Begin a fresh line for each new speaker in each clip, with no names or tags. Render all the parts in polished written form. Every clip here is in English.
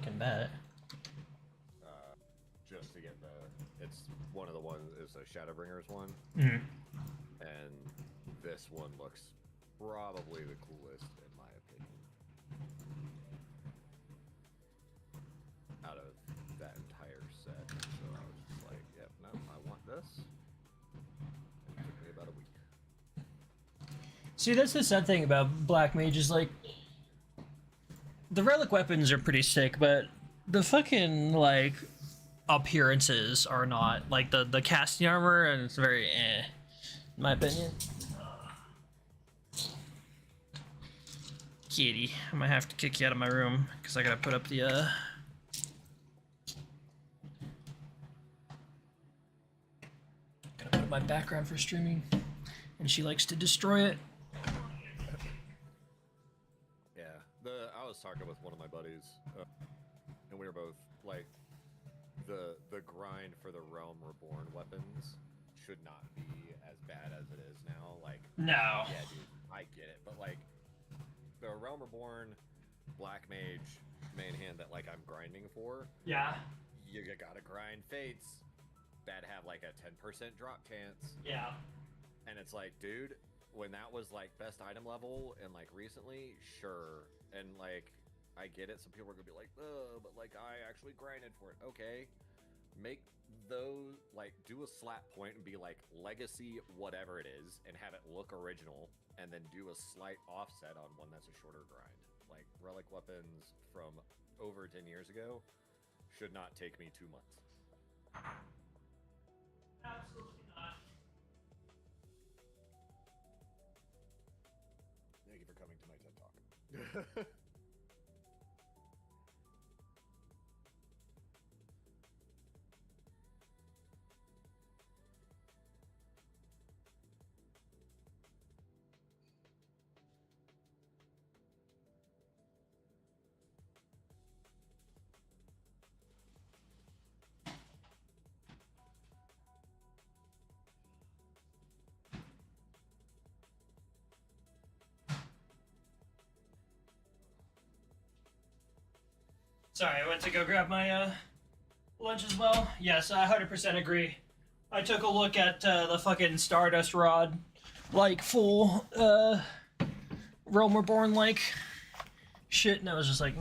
fucking bet.
Just to get the, it's one of the ones is a Shadowbringers one,
Mm-hmm.
and this one looks probably the coolest in my opinion. Out of that entire set, so I was just like, yep, no, I want this. And it took me about a week.
See, that's the sad thing about Black Mage is like, the relic weapons are pretty sick, but the fucking like appearances are not. Like the casting armor, and it's very in my opinion. Kitty, I might have to kick you out of my room because I gotta put up the gotta put up my background for streaming, and she likes to destroy it.
Yeah, I was talking with one of my buddies, and we were both like, the grind for the Realm Reborn weapons should not be as bad as it is now. Like,
No.
yeah, dude, I get it, but like, the Realm Reborn Black Mage main hand that like I'm grinding for,
Yeah.
you gotta grind fates that have like a 10% drop chance.
Yeah.
And it's like, dude, when that was like best item level and like recently, sure. And like, I get it. Some people are gonna be like, but like I actually grinded for it. Okay. Make those, like, do a slap point and be like legacy, whatever it is, and have it look original, and then do a slight offset on one that's a shorter grind. Like, relic weapons from over 10 years ago should not take me 2 months.
Absolutely not.
Thank you for coming to my TED Talk.
Sorry, I went to go grab my lunch as well. Yes, I 100% agree. I took a look at the fucking Stardust Rod, like full Realm Reborn like shit, and I was just like,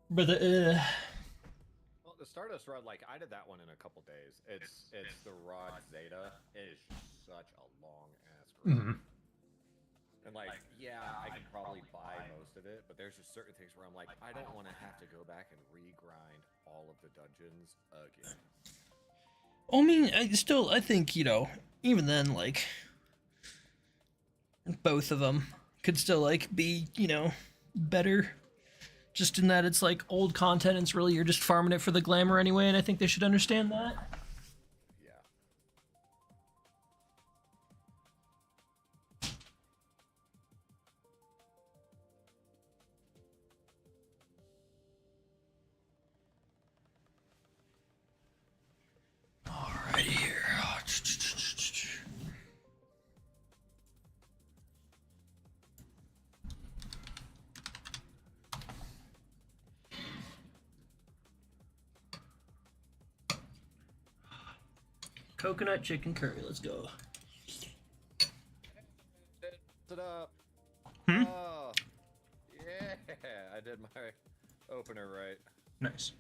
But
Well, the Stardust Rod, like, I did that one in a couple days. It's the Rod Zeta. It is such a long ass grind. And like, yeah, I could probably buy most of it, but there's just certain things where I'm like, I don't want to have to go back and re-grind all of the dungeons again.
I mean, I think, you know, even then, like, both of them could still, like, be, you know, better. Just in that it's, like, old content, and it's really, you're just farming it for the glamour anyway, and I think they should understand that.
Yeah.
Alright, here. Coconut chicken curry, let's go.
It up.
Hmm?
Oh, yeah, I did my opener right.
Nice.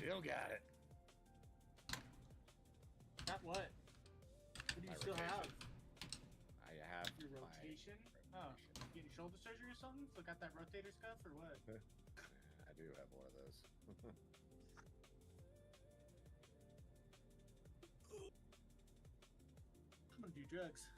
Still got it.
Got what? What do you
My
still have?
rotation. I have
Your
my
rotation? Oh, getting shoulder surgery or something? Still got that rotator cuff or what?
I do have one of those.
I'm gonna do drugs.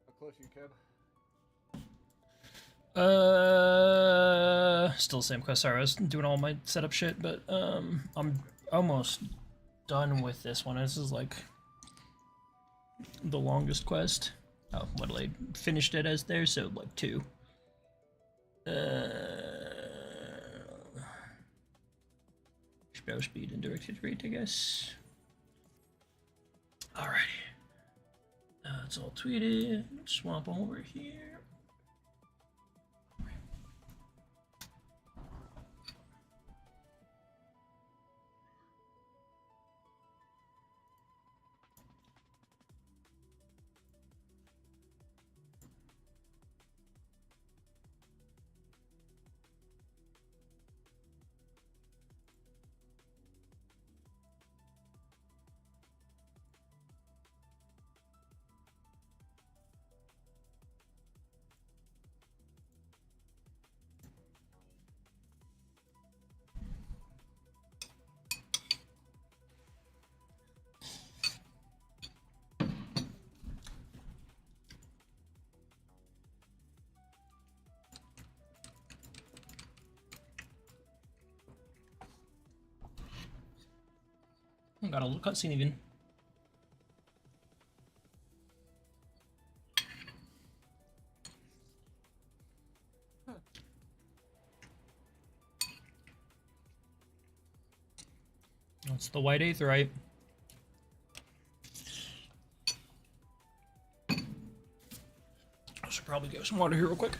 How close you, Kev?
Still the same quest. Sorry, I was doing all my setup shit, but I'm almost done with this one. This is like the longest quest. Oh, what, I finished it as there, so like 2. Spell speed and directed rate, I guess. Alrighty. It's all tweeted. Swamp over here. I got a little cutscene even. That's the white aetherite. I should probably get some water here real quick.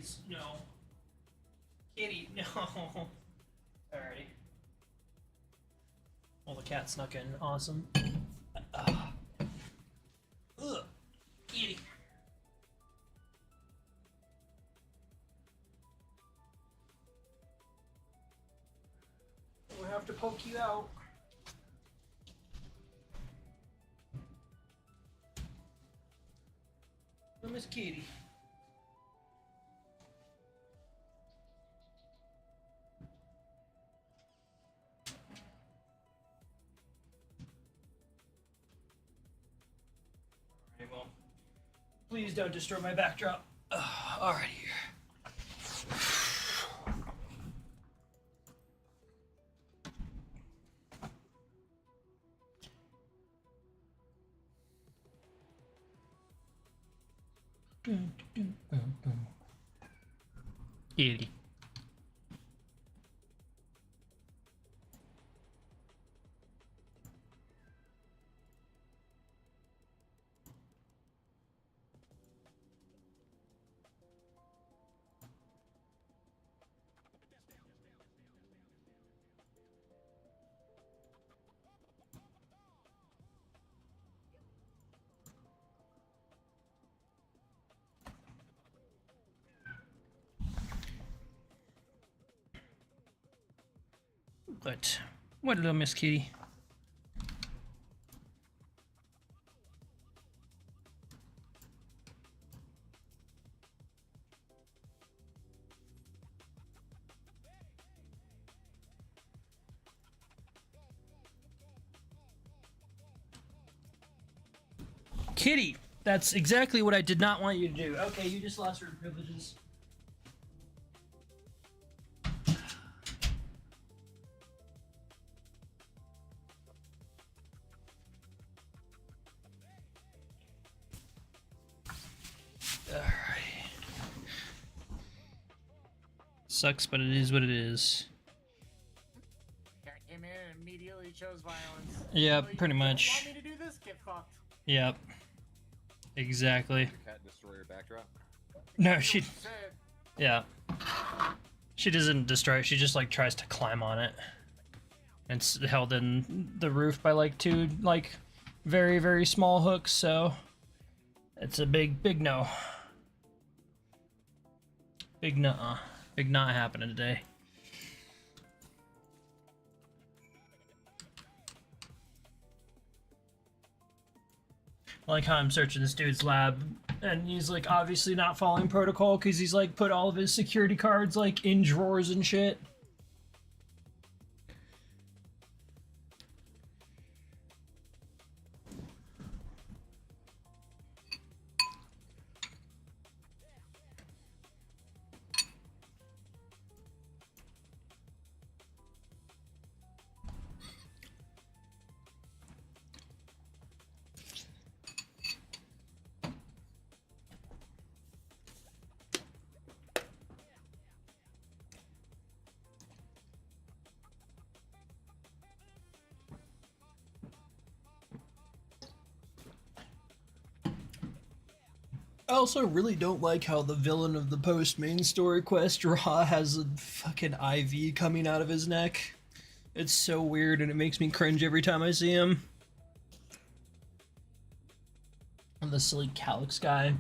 please, no. Kitty, no. Alrighty. Well, the cat snuck in. Awesome. Ugh. Kitty. We'll have to poke you out. Miss Kitty. Alright, well, please don't destroy my backdrop. Alrighty here. Kitty. What little Miss Kitty? Kitty! That's exactly what I did not want you to do. Okay, you just lost your privileges. Sucks, but it is what it is.
Cat came in and immediately chose violence.
Yeah,
Oh, you
pretty
don't
much.
Want me to do this? Get fucked.
Yep. Exactly.
Your cat destroy your backdrop?
No, she.
Said,
Yeah. She doesn't destroy it. She just like tries to climb on it. And it's held in the roof by like two like very very small hooks. So it's a big no. Big nuh-uh. Big not happening today. I like how I'm searching this dude's lab and he's like obviously not following protocol because he's like put all of his security cards like in drawers and shit. I also really don't like how the villain of the post main story quest, Ra, has a fucking IV coming out of his neck. It's so weird and it makes me cringe every time I see him. And the silly Calyx guy.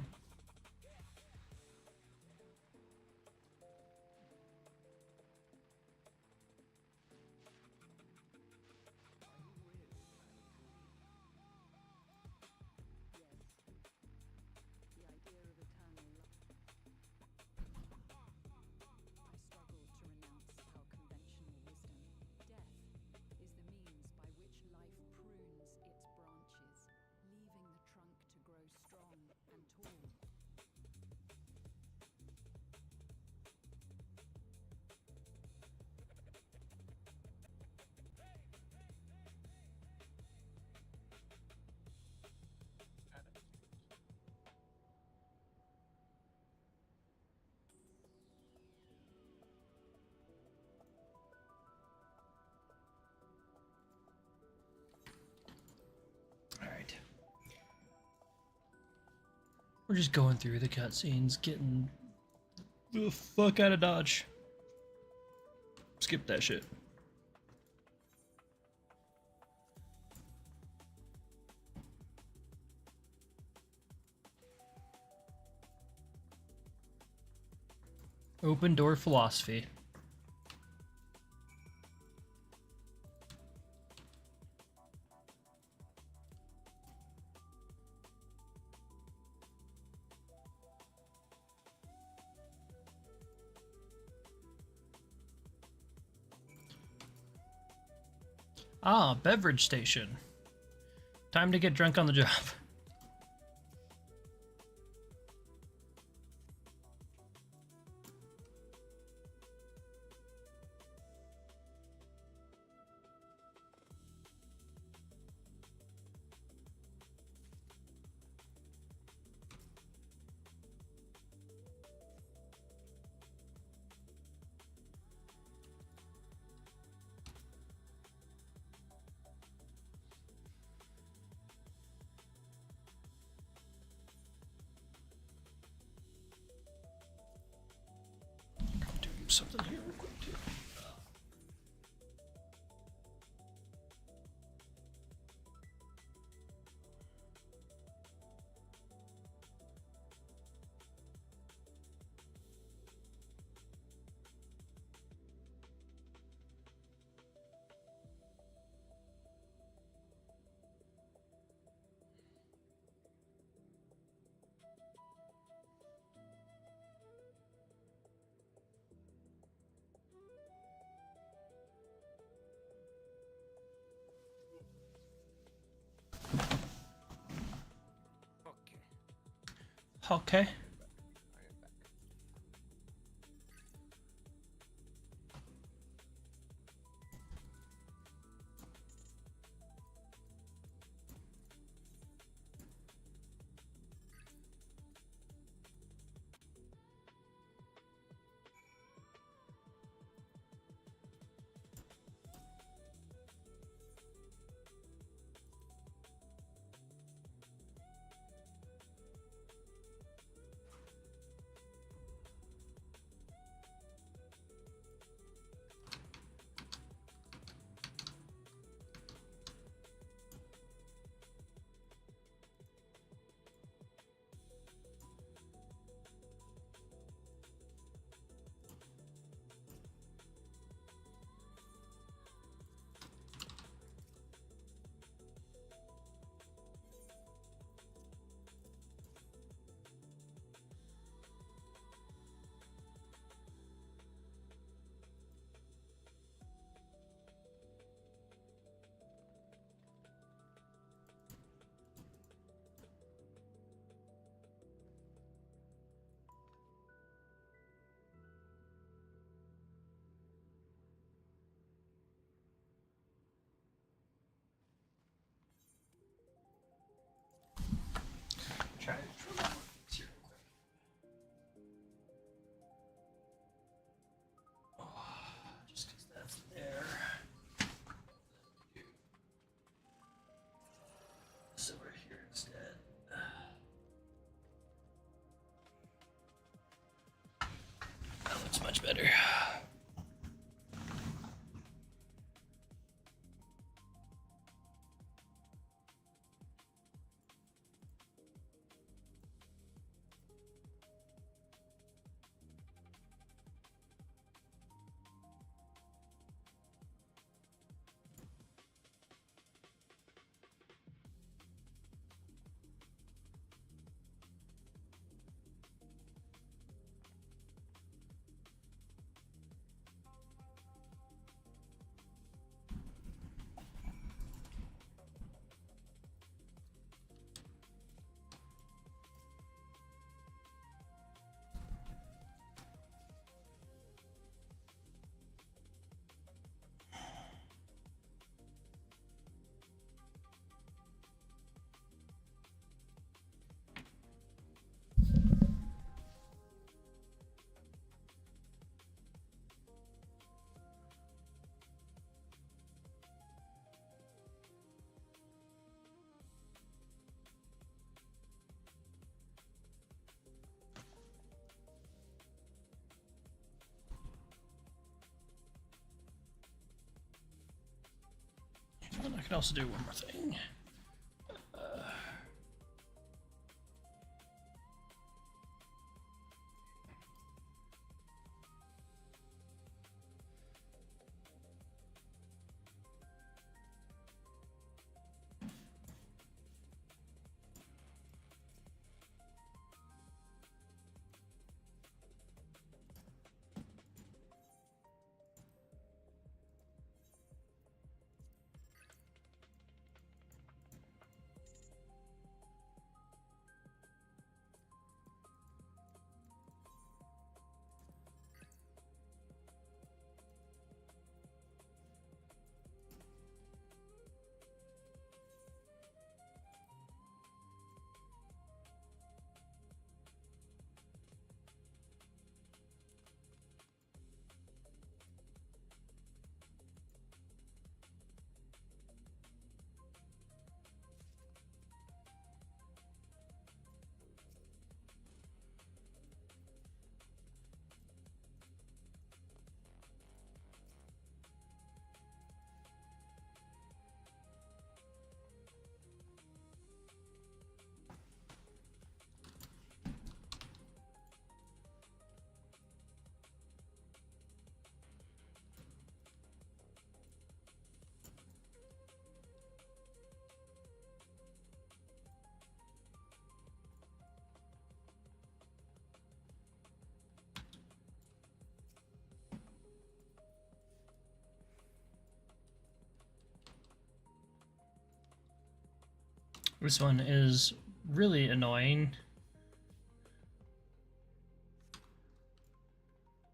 Alright. We're just going through the cutscenes, getting The fuck out of Dodge. Skip that shit. Open door philosophy. Ah, beverage station. Time to get drunk on the job. Do something here real quick too.
Okay.
Okay.
I am back.
could also do one more thing. This one is really annoying.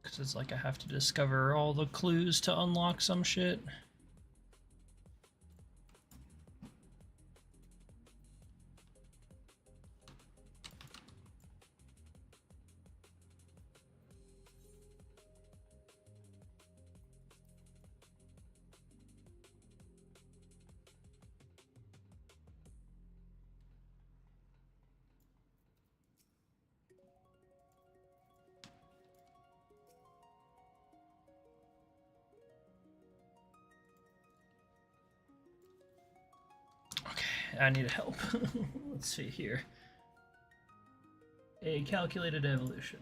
Because it's like I have to discover all the clues to unlock some shit. I need help. Let's see here. A calculated evolution.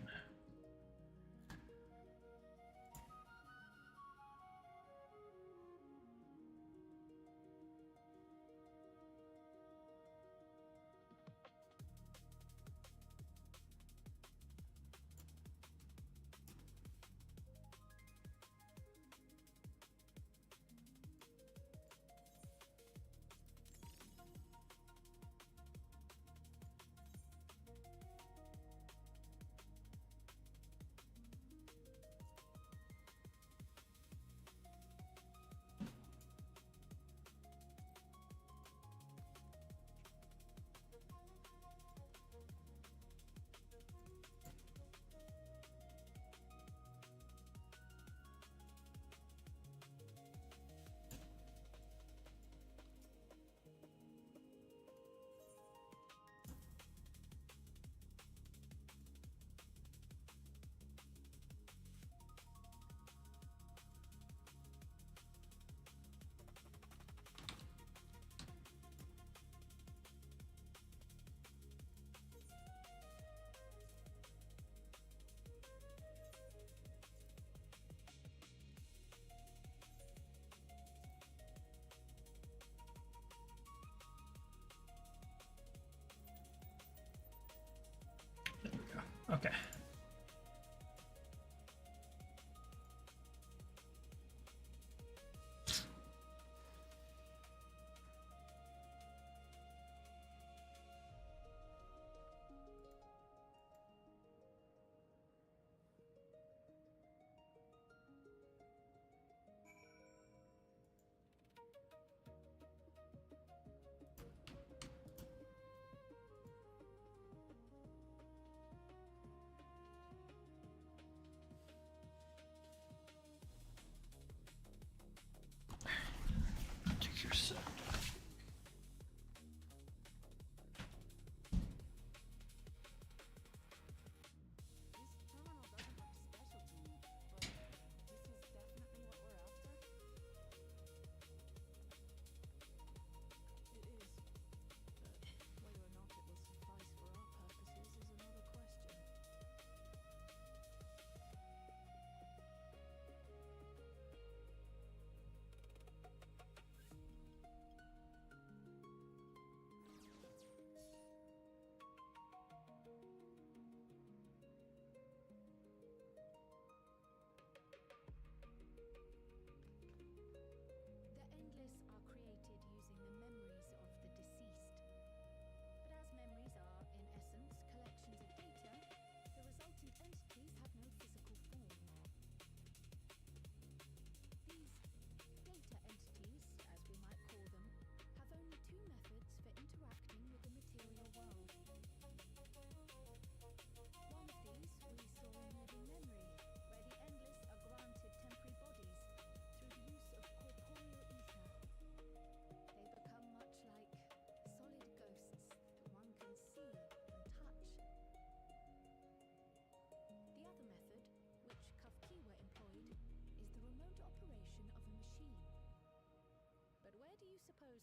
There we go. Okay.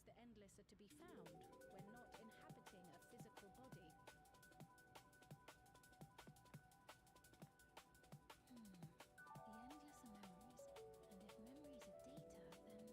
the endless are to be found when not inhabiting a physical body? The endless are memories, and if memories are data, then...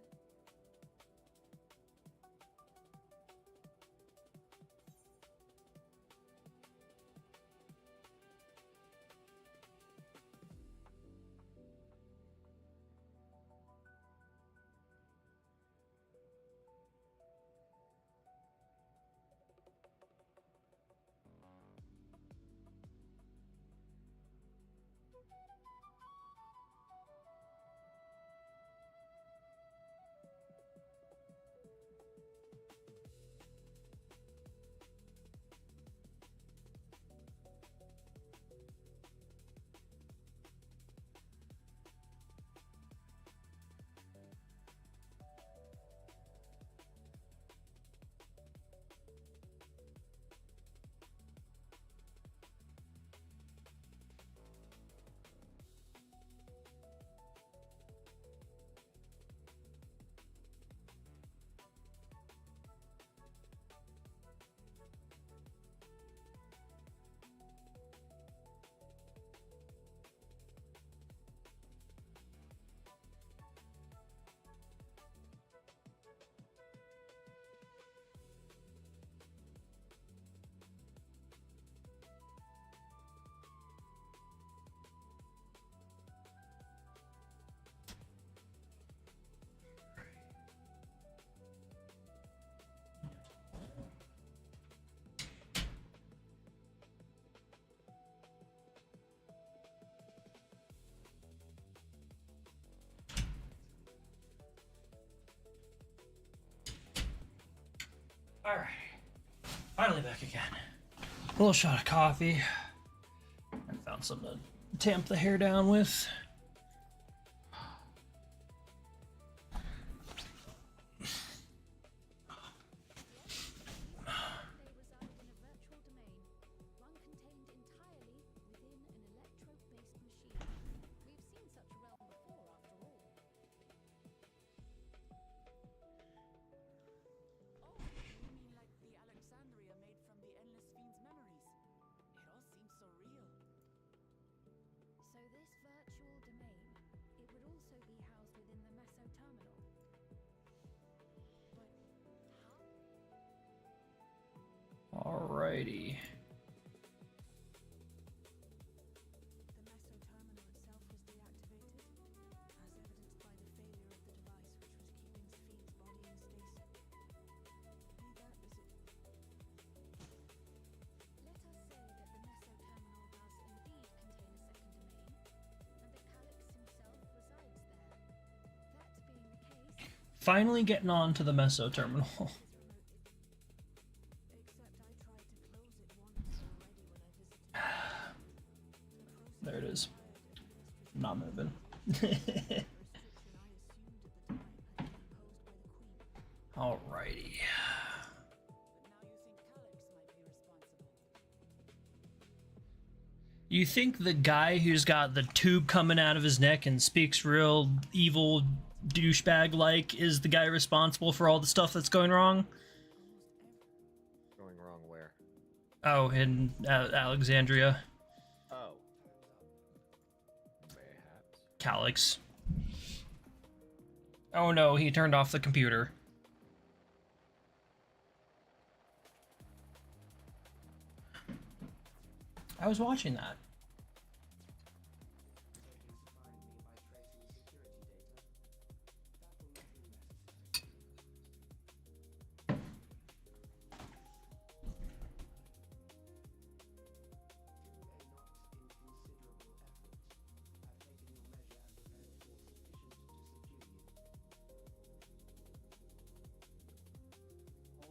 Alright. Finally back again. A little shot of coffee. I found something to tamp the hair down with. Alrighty.
The meso terminal itself was deactivated, as evidenced by the failure of the device which was keeping Spheen's body in stasis. Be that as it... Let us say that the meso terminal does indeed contain a second domain, and that Calyx himself resides there. That being the case...
Finally getting on to the meso terminal. There it is. Not moving. Alrighty. You think the guy who's got the tube coming out of his neck and speaks real evil douchebag like is the guy responsible for all the stuff that's going wrong?
Going wrong where?
Oh, in Alexandria. Calyx. Oh no, he turned off the computer. I was watching that.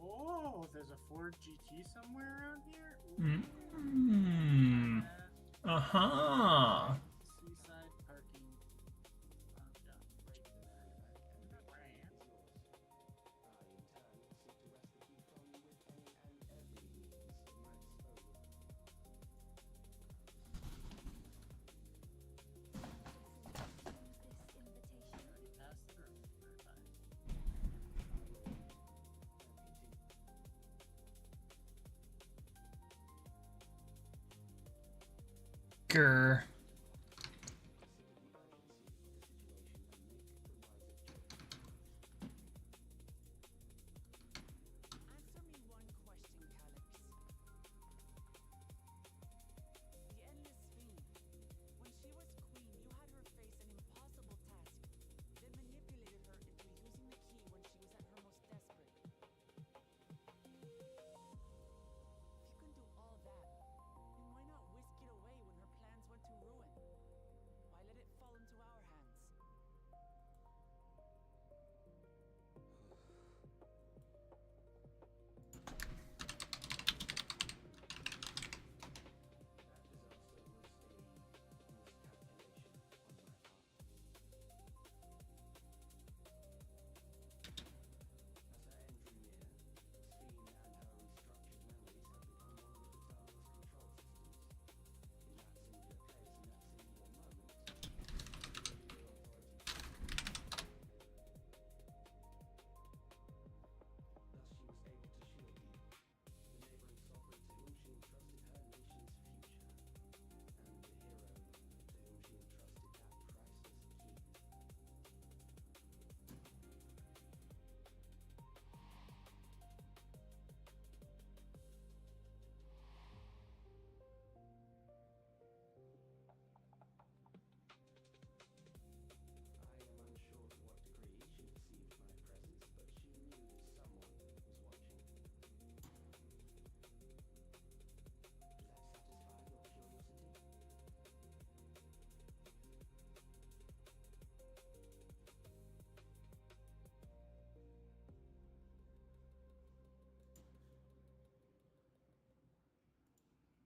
Oh, there's a Ford GT somewhere around here?
Uh-huh.
Seaside parking.
Grr.
Answer me one question, Calyx. The Endless Fiend. When she was queen, you had her face an impossible task, then manipulated her into using the key when she was at her most desperate. If you can do all that, then why not whisk it away when her plans went to ruin? Why let it fall into our hands?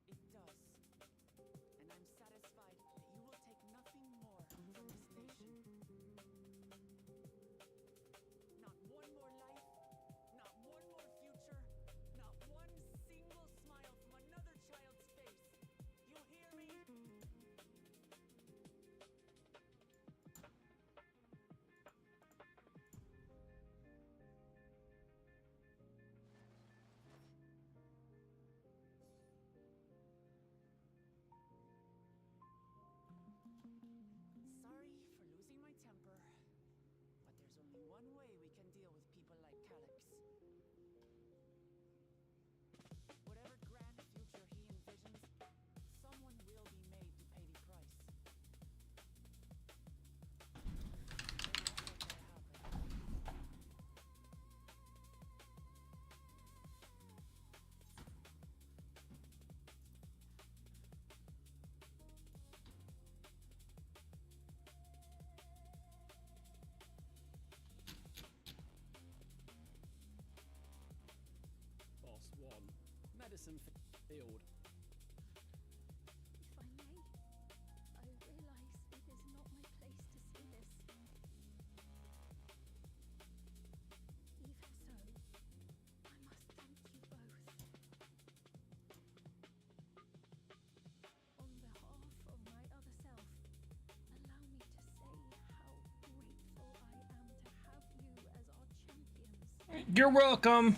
It does. And I'm satisfied that you will take nothing more from this nation. Not one more life, not one more future, not one single smile from another child's face. You hear me? Sorry for losing my temper, but there's only one way we can deal with people like Calyx. Whatever grand future he envisions, someone will be made to pay the price. They won't let that happen.
Boss 1. Medicine field.
If I may, I realize it is not my place to say this. Even so, I must thank you both. On behalf of my other self, allow me to say how grateful I am to have you as our champions.
You're welcome.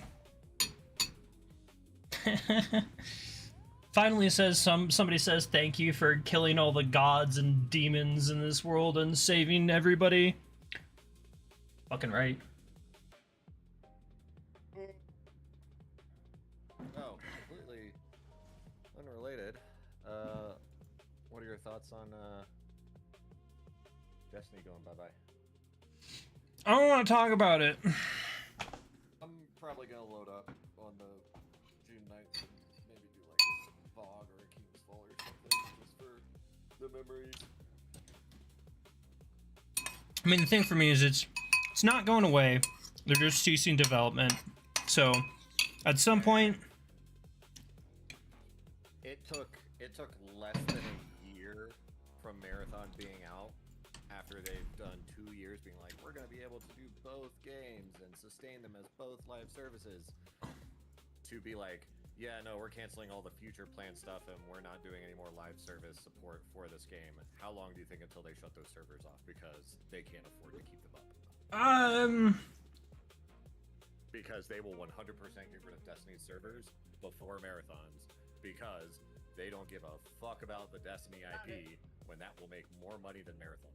Finally says somebody says thank you for killing all the gods and demons in this world and saving everybody. Fucking right.
Oh, completely unrelated. What are your thoughts on Destiny going bye-bye?
I don't want to talk about it.
I'm probably gonna load up on the June 9th and maybe do like a VOG or a King's Fall or something just for the memories.
I mean, the thing for me is it's not going away. They're just ceasing development. So, at some point,
It took less than a year from Marathon being out after they've done 2 years being like, we're gonna be able to do both games and sustain them as both live services, to be like, yeah, no, we're canceling all the future plan stuff and we're not doing any more live service support for this game. How long do you think until they shut those servers off because they can't afford to keep them up? Because they will 100% get rid of Destiny's servers before Marathons, because they don't give a fuck about the Destiny IP when that will make more money than Marathon.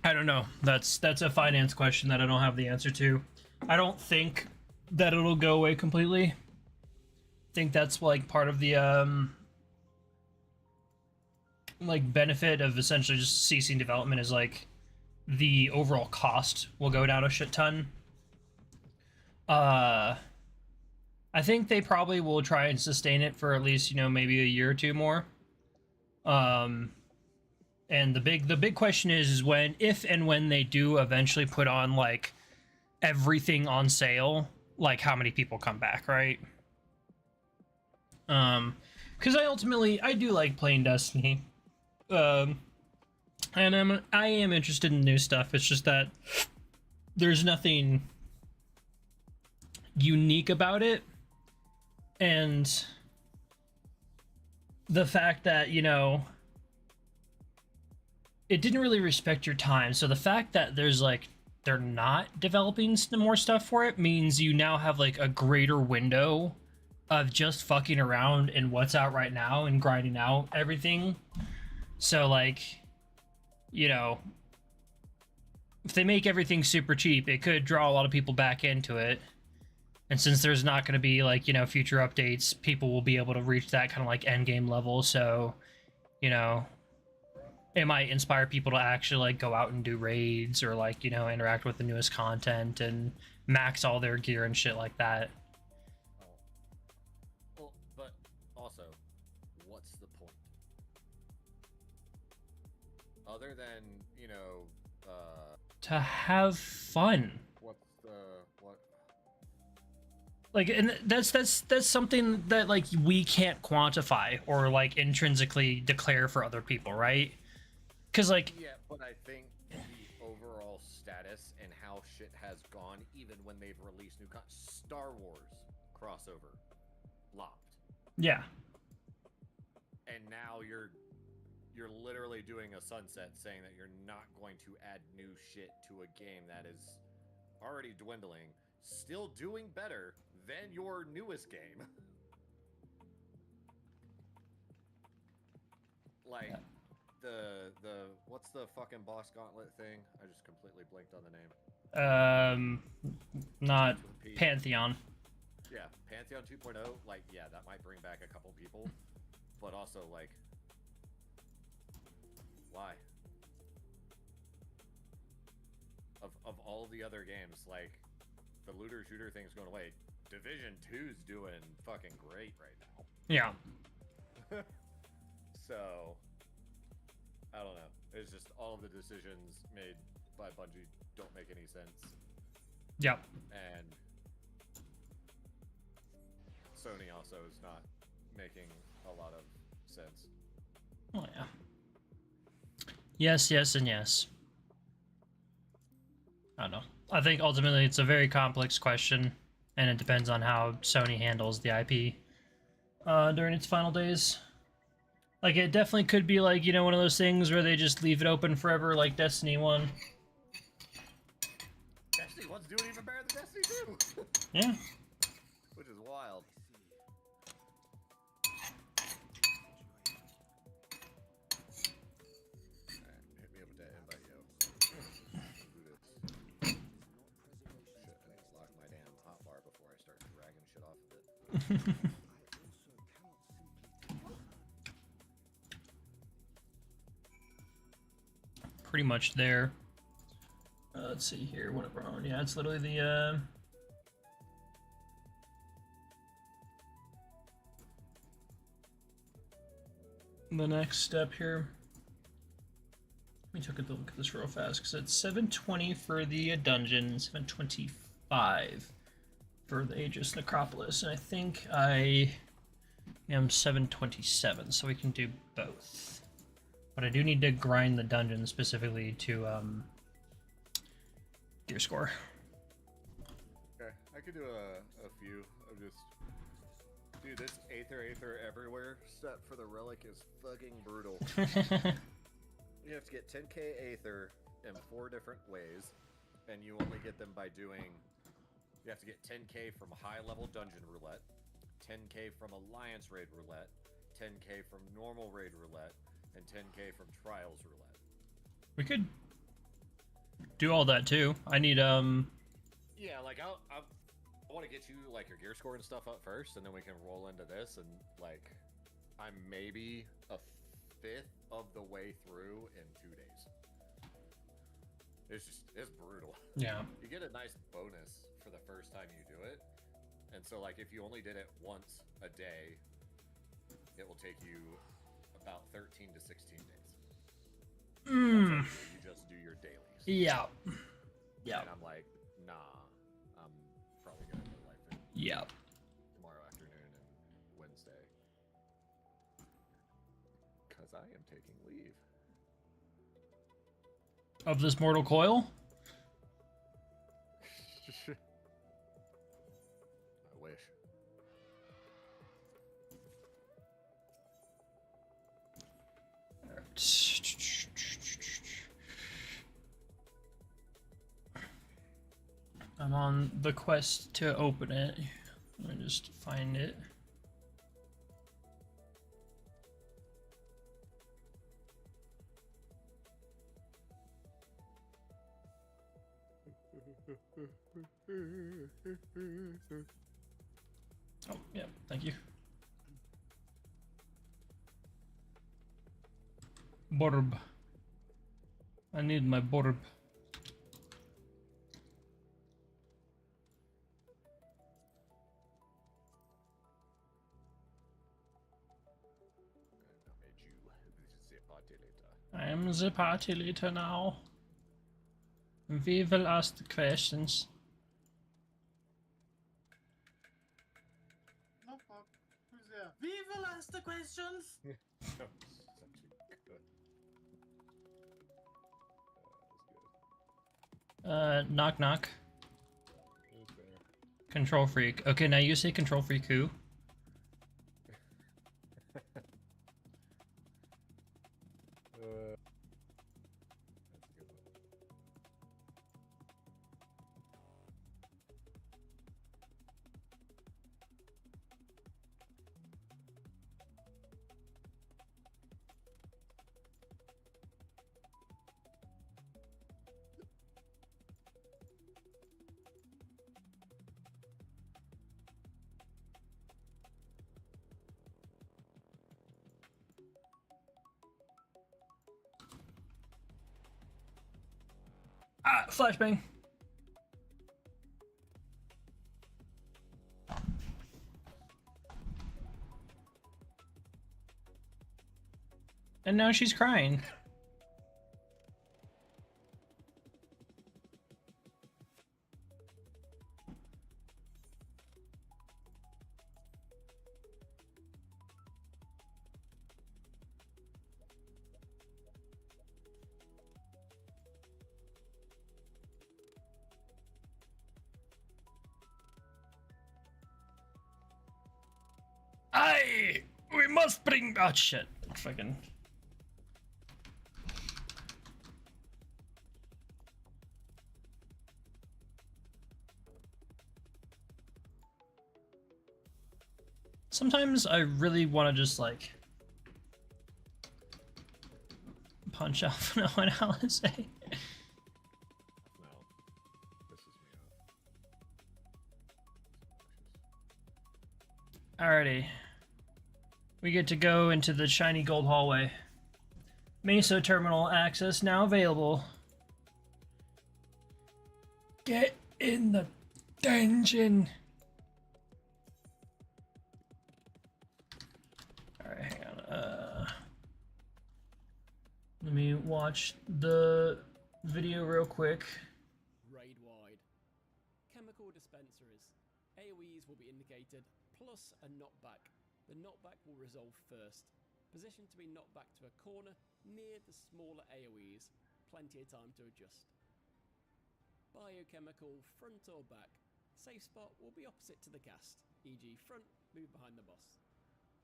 I don't know. That's a finance question that I don't have the answer to. I don't think that it'll go away completely. I think that's like part of the like benefit of essentially just ceasing development is like the overall cost will go down a shit ton. I think they probably will try and sustain it for at least, you know, maybe a year or two more. And the big question is when, if and when they do eventually put on like everything on sale, like how many people come back, right? Because I do like playing Destiny, and I am interested in new stuff. It's just that there's nothing unique about it, and the fact that, you know, it didn't really respect your time. So the fact that there's like they're not developing more stuff for it means you now have like a greater window of just fucking around in what's out right now and grinding out everything. So like, you know, if they make everything super cheap, it could draw a lot of people back into it. And since there's not going to be like, you know, future updates, people will be able to reach that kind of like end game level. So, you know, it might inspire people to actually like go out and do raids or like, you know, interact with the newest content and max all their gear and shit like that.
Well, but also, what's the point? Other than, you know,
To have fun.
what's the what?
Like, and that's something that like we can't quantify or like intrinsically declare for other people, right? Because like,
Yeah, but I think the overall status and how shit has gone, even when they've released new Star Wars crossover, lopped,
yeah,
and now you're literally doing a sunset, saying that you're not going to add new shit to a game that is already dwindling, still doing better than your newest game. Like. The what's the fucking boss gauntlet thing? I just completely blinked on the name.
Not
Starts with a P.
Pantheon.
Yeah, Pantheon 2.0. Like, yeah, that might bring back a couple people, but also like, why? Of all the other games, like the looter shooter thing's going away. Division 2's doing fucking great right now.
Yeah.
So. I don't know. It's just all of the decisions made by Bungie don't make any sense.
Yep.
And Sony also is not making a lot of sense.
Oh yeah. Yes, yes, and yes. I don't know. I think ultimately it's a very complex question, and it depends on how Sony handles the IP during its final days. Like, it definitely could be, like, you know, one of those things where they just leave it open forever, like Destiny 1.
Destiny 1's doing even better than Destiny 2!
Yeah.
Which is wild. Alright, hit me up with that invite, yo. Do this. Shit, I need to lock my damn hotbar before I start dragging shit off of it.
Pretty much there. Let's see here. What we're on. Yeah, it's literally the next step here. Let me take a look at this real fast because it's 7:20 for the dungeon, 7:25 for the Aegis Necropolis, and I think I am 7:27, so we can do both. But I do need to grind the dungeon specifically to gear score.
Okay, I could do a few of just... Dude, this Aether everywhere step for the relic is fucking brutal. You have to get 10k Aether in 4 different ways, and you only get them by doing... You have to get 10k from high level dungeon roulette, 10k from Alliance Raid Roulette, 10k from normal Raid Roulette, and 10k from Trials Roulette.
We could do all that too. I need
Yeah, like I want to get you like your gear score and stuff up first, and then we can roll into this. And like, I'm maybe a fifth of the way through in 2 days. It's brutal.
yeah.
You get a nice bonus for the first time you do it, and so like if you only did it once a day, it will take you about 13 to 16 days.
Mm.
You just do your dailies.
Yeah. Yeah.
And I'm like, nah, I'm probably gonna do life in
Yeah.
tomorrow afternoon and Wednesday, because I am taking leave.
Of this mortal coil?
I wish.
I'm on the quest to open it. Let me just find it. Oh, yeah, thank you. Borb. I need my borb. I am the party leader now. We will ask the questions.
Knock knock. Who's there? We will ask the questions.
Knock knock. Control freak. Okay, now you say control freak who? Ah, flashbang. And now she's crying. Aye! We must bring. Oh shit. Fucking. Sometimes I really want to just like punch off no one else say.
No, pisses me off.
Alrighty. We get to go into the shiny gold hallway. Meso terminal access now available. Get in the dungeon. Alright, hang on. Let me watch the video real quick.
Raid wide. Chemical dispensaries. AoEs will be indicated, plus a knockback. The knockback will resolve first. Position to be knocked back to a corner near the smaller AoEs. Plenty of time to adjust. Biochemical, front or back. Safe spot will be opposite to the cast, e.g. front, move behind the boss.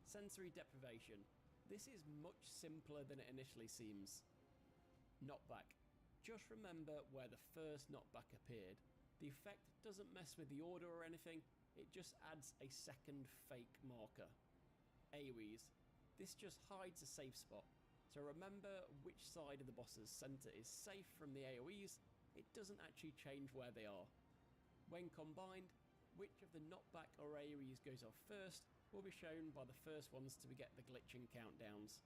Sensory deprivation. This is much simpler than it initially seems. Knockback. Just remember where the first knockback appeared. The effect doesn't mess with the order or anything, it just adds a second fake marker. AoEs. This just hides a safe spot. So remember which side of the boss's center is safe from the AoEs, it doesn't actually change where they are. When combined, which of the knockback or AoEs goes off first will be shown by the first ones to get the glitching countdowns.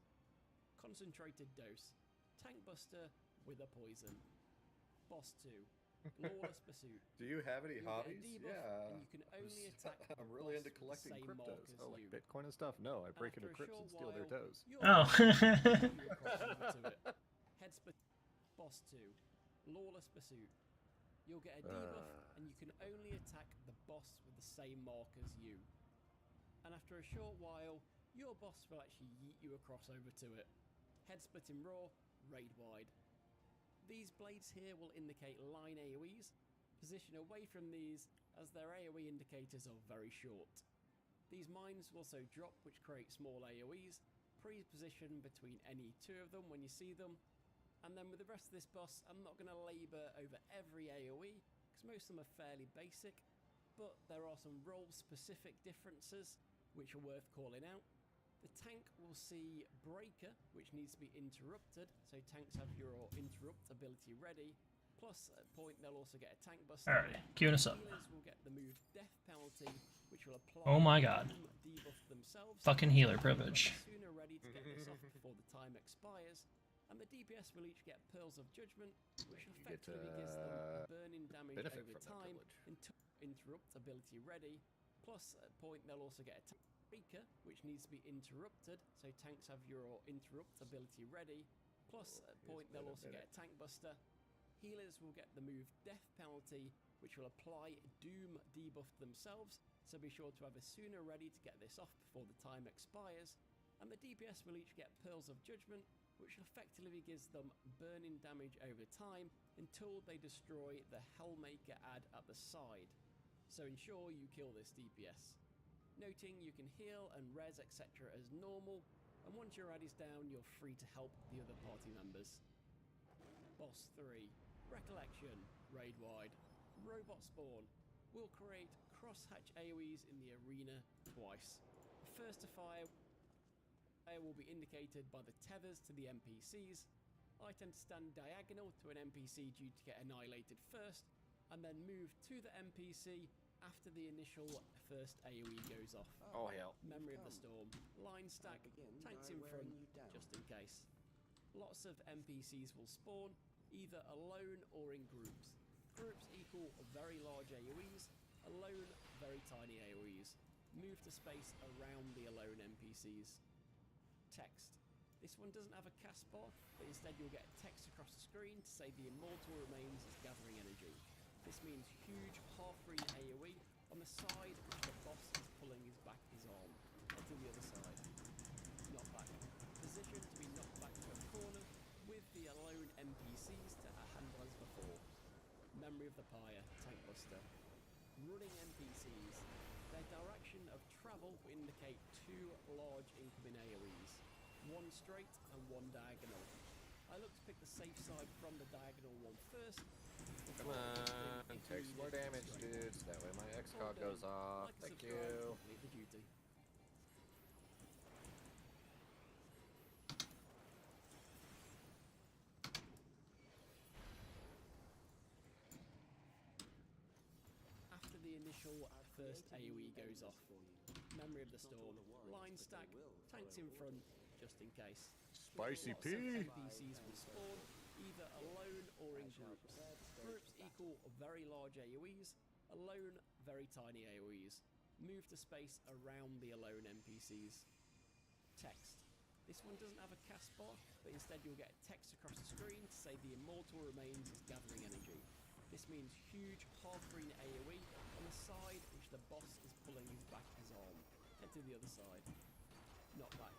Concentrated dose. Tank Buster with a poison. Boss 2. Lawless Pursuit.
Do you have any
You'll get a
hobbies?
debuff,
Yeah.
and you can only attack the
I'm really
boss
into
with the
collecting
same
cryptos.
mark as
Oh, like
you.
Bitcoin and stuff? No, I break into
After a
crypts
short
and steal their
while,
toes.
your
Oh.
boss will lead you across over to it. Boss 2. Lawless Pursuit. You'll get a debuff, and you can only attack the boss with the same mark as you. And after a short while, your boss will actually yeet you across over to it. Head splitting raw, raid wide. These blades here will indicate line AoEs. Position away from these, as their AoE indicators are very short. These mines will also drop, which create small AoEs. Pre-position between any two of them when you see them. And then with the rest of this boss, I'm not going to labour over every AoE, because most of them are fairly basic, but there are some role-specific differences which are worth calling out. The tank will see Breaker, which needs to be interrupted, so tanks have your interrupt ability ready. Plus, at a point, they'll also get a tank buster.
Alright, queuing us up.
Healers will get the move Death Penalty, which will apply
Oh my god.
debuff themselves.
Fucking healer privilege.
Sooner ready to get this off before the time expires. And the DPS will each get Pearls of Judgment, which effectively gives them burning damage
benefit
over
from that
time
privilege.
until interrupt ability ready. Plus, at a point, they'll also get a Breaker, which needs to be interrupted, so tanks have your interrupt ability ready. Plus, at a point, they'll also get a tank buster. Healers will get the move Death Penalty, which will apply Doom debuff themselves, so be sure to have a sooner ready to get this off before the time expires. And the DPS will each get Pearls of Judgment, which effectively gives them burning damage over time until they destroy the Hellmaker ad at the side. So ensure you kill this DPS. Noting you can heal and res etc. as normal, and once your ad is down, you're free to help the other party members. Boss 3. Recollection, raid wide. Robot spawn will create crosshatch AoEs in the arena twice. First to fire will be indicated by the tethers to the NPCs. I tend to stand diagonal to an NPC due to get annihilated first, and then move to the NPC after the initial first AoE goes off.
Oh hell.
Memory of the Storm. Line stack, tanks in front, just in case. Lots of NPCs will spawn, either alone or in groups. Groups equal very large AoEs, alone very tiny AoEs. Move to space around the alone NPCs. Text. This one doesn't have a cast bar, but instead you'll get text across the screen to say the immortal remains is gathering energy. This means huge half-green AoE on the side which the boss is pulling his back his arm. Head to the other side. Knockback. Position to be knocked back to a corner with the alone NPCs to handle as before. Memory of the Pyre, Tank Buster. Running NPCs. Their direction of travel will indicate two large incoming AoEs. One straight and one diagonal. I look to pick the safe side from the diagonal one first.
Come on, take some more damage, dudes. That way my XCOG goes off. Thank you.
Complete the duty. After the initial first AoE goes off. Memory of the Storm. Line stack, tanks in front, just in case.
Spicy
Lots of
pea.
NPCs will spawn, either alone or in groups. Groups equal very large AoEs, alone very tiny AoEs. Move to space around the alone NPCs. Text. This one doesn't have a cast bar, but instead you'll get text across the screen to say the immortal remains is gathering energy. This means huge half-green AoE on the side which the boss is pulling his back his arm. Head to the other side. Knockback.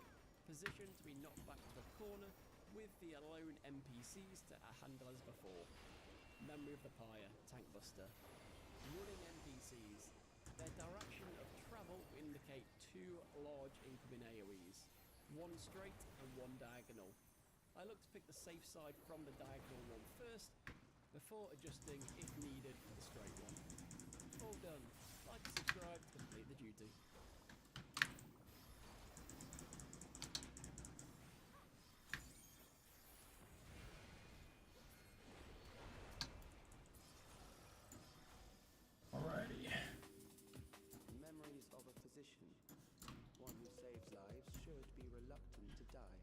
Position to be knocked back to a corner with the alone NPCs to handle as before. Memory of the Pyre, Tank Buster. Running NPCs. Their direction of travel will indicate two large incoming AoEs. One straight and one diagonal. I look to pick the safe side from the diagonal one first, before adjusting if needed for the straight one. All done. Like subscribe, complete the duty.
Alrighty.
Memories of a physician. One who saves lives should be reluctant to die.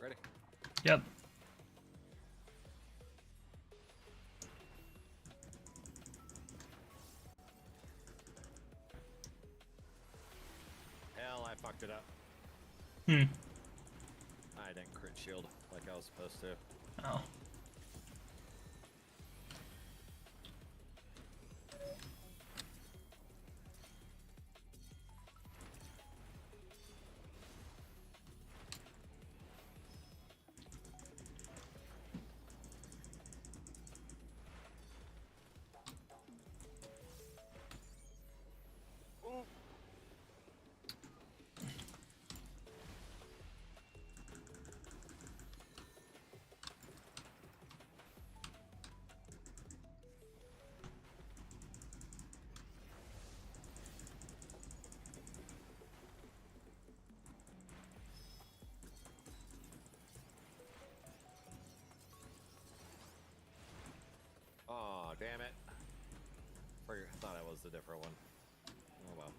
Ready?
Yep.
Hell, I fucked it up.
Hmm.
I didn't crit shield like I was supposed to.
Oh.
Oh, damn it. Thought I was the different one. Oh well.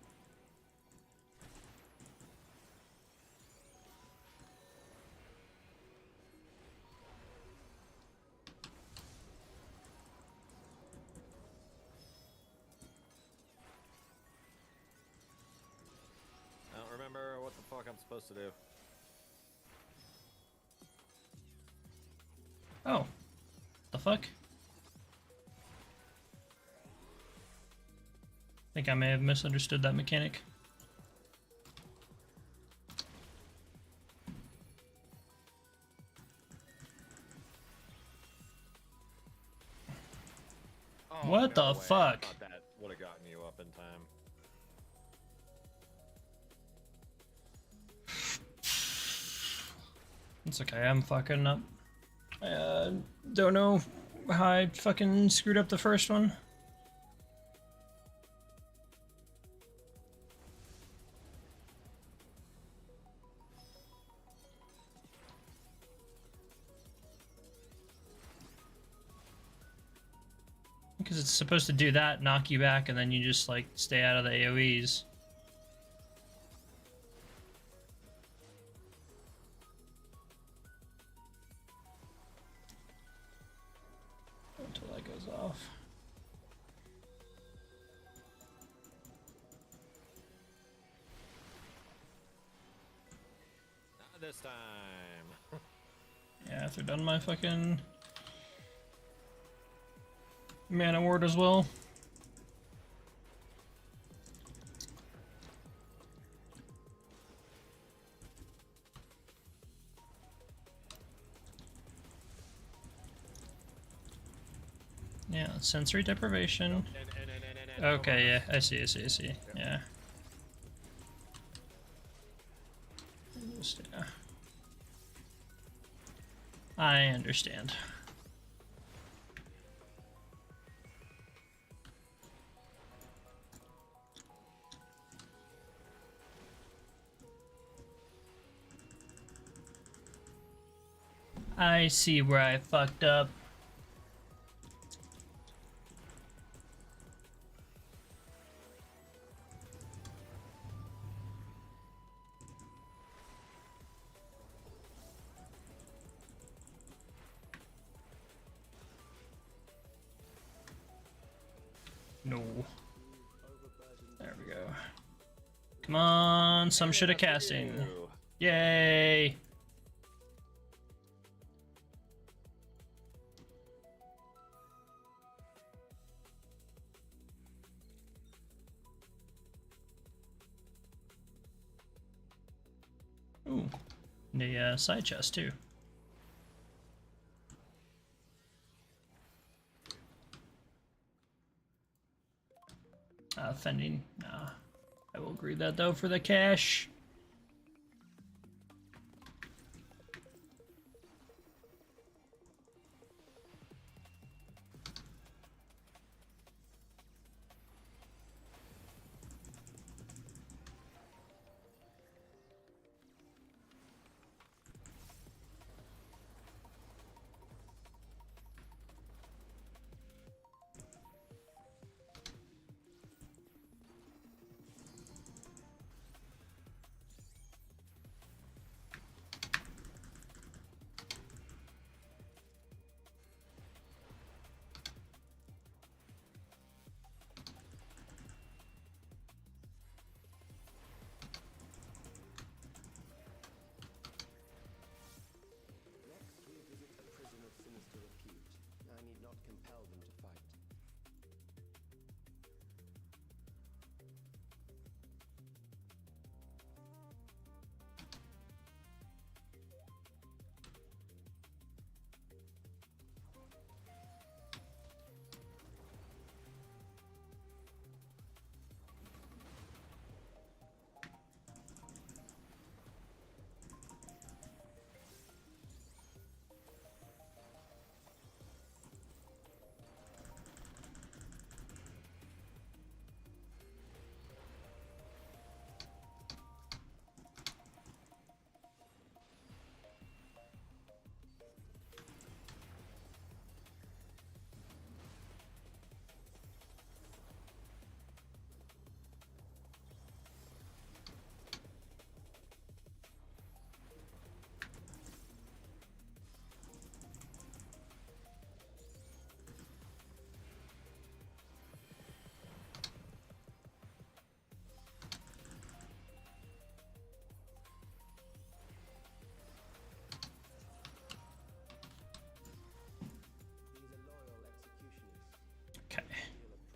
I don't remember what the fuck I'm supposed to do.
Oh. The fuck? I think I may have misunderstood that mechanic.
Oh,
What
no
the
way.
fuck?
I thought that would have gotten you up in time.
It's okay, I'm fucking up. I don't know how I fucking screwed up the first one. Because it's supposed to do that, knock you back, and then you just like stay out of the AoEs. Until that goes off.
Not this time.
Yeah, after done my fucking mana ward as well. Yeah, sensory deprivation. Okay, yeah, I see. Yeah. Just, yeah. I understand. I see where I fucked up. No. There we go. Come on, some shit of casting. Yay! Ooh, the side chest too. Fending. Nah. I will agree that though for the cash.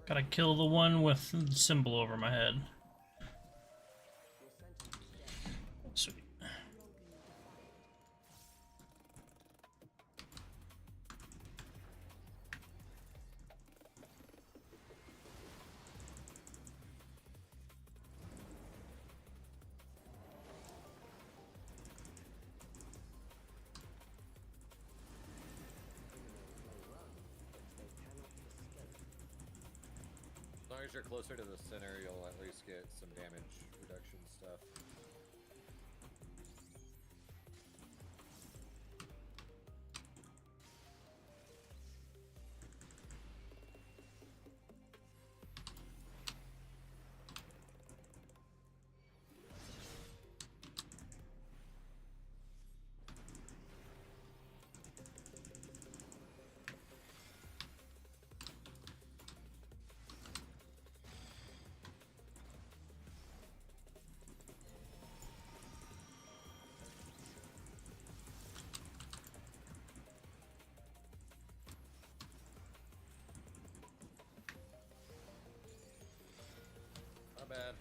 Gotta kill the one with the symbol over my head. Sweet.
As long as you're closer to the center, you'll at least get some damage reduction stuff. Not bad.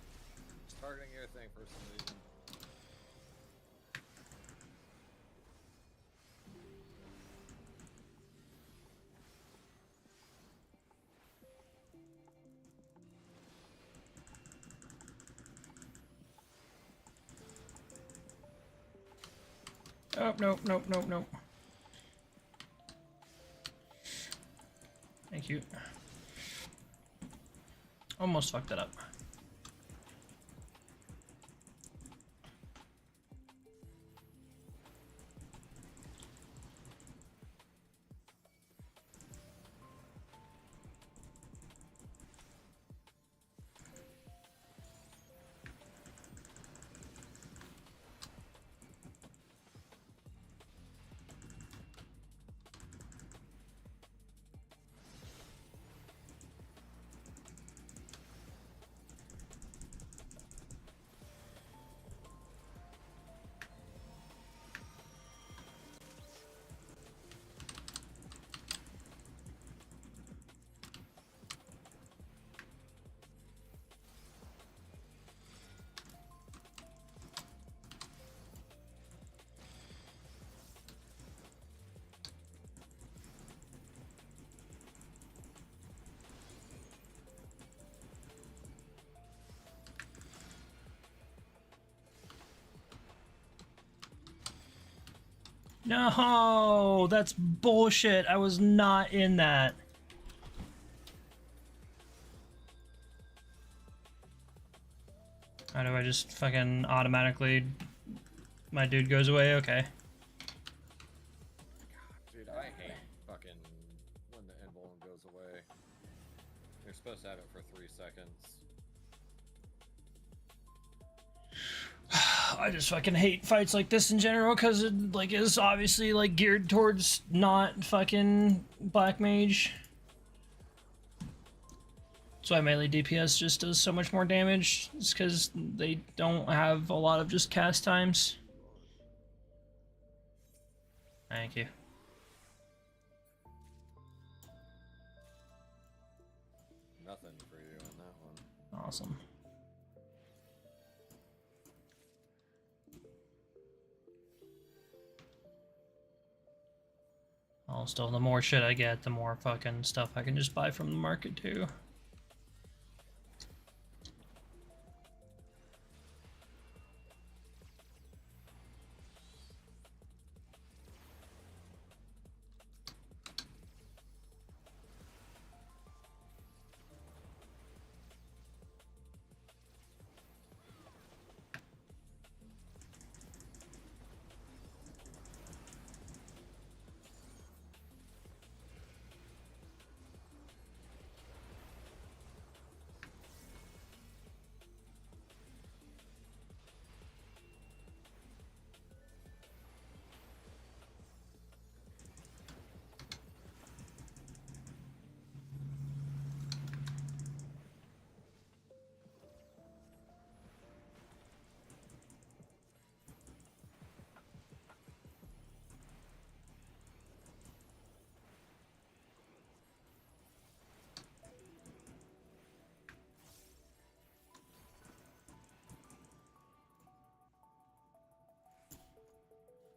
Just targeting your thing for some reason.
Oh, nope, nope, nope, nope. Thank you. Almost fucked it up. No, that's bullshit. I was not in that. How do I just fucking automatically... My dude goes away? Okay.
Dude, I hate fucking when the invuln goes away. You're supposed to have it for 3 seconds.
I just fucking hate fights like this in general because it like is obviously like geared towards not fucking black mage. That's why melee DPS just does so much more damage. It's because they don't have a lot of just cast times. Thank you.
Nothing for you on that one.
Awesome. Oh, still, the more shit I get, the more fucking stuff I can just buy from the market too.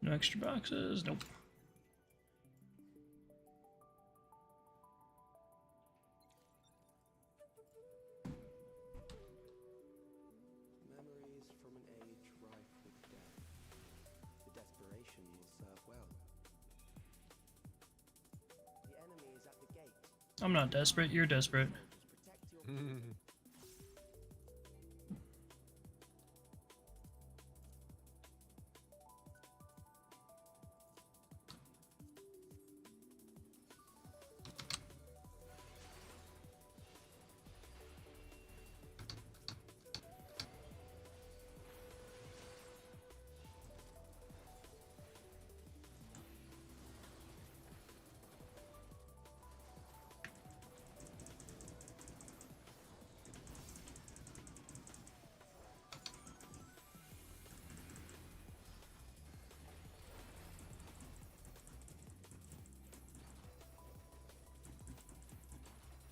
No extra boxes. Nope.
Memories from an age rife with death. The desperation will serve well. The enemy is at the gate.
I'm not desperate. You're desperate.
Soldiers, protect your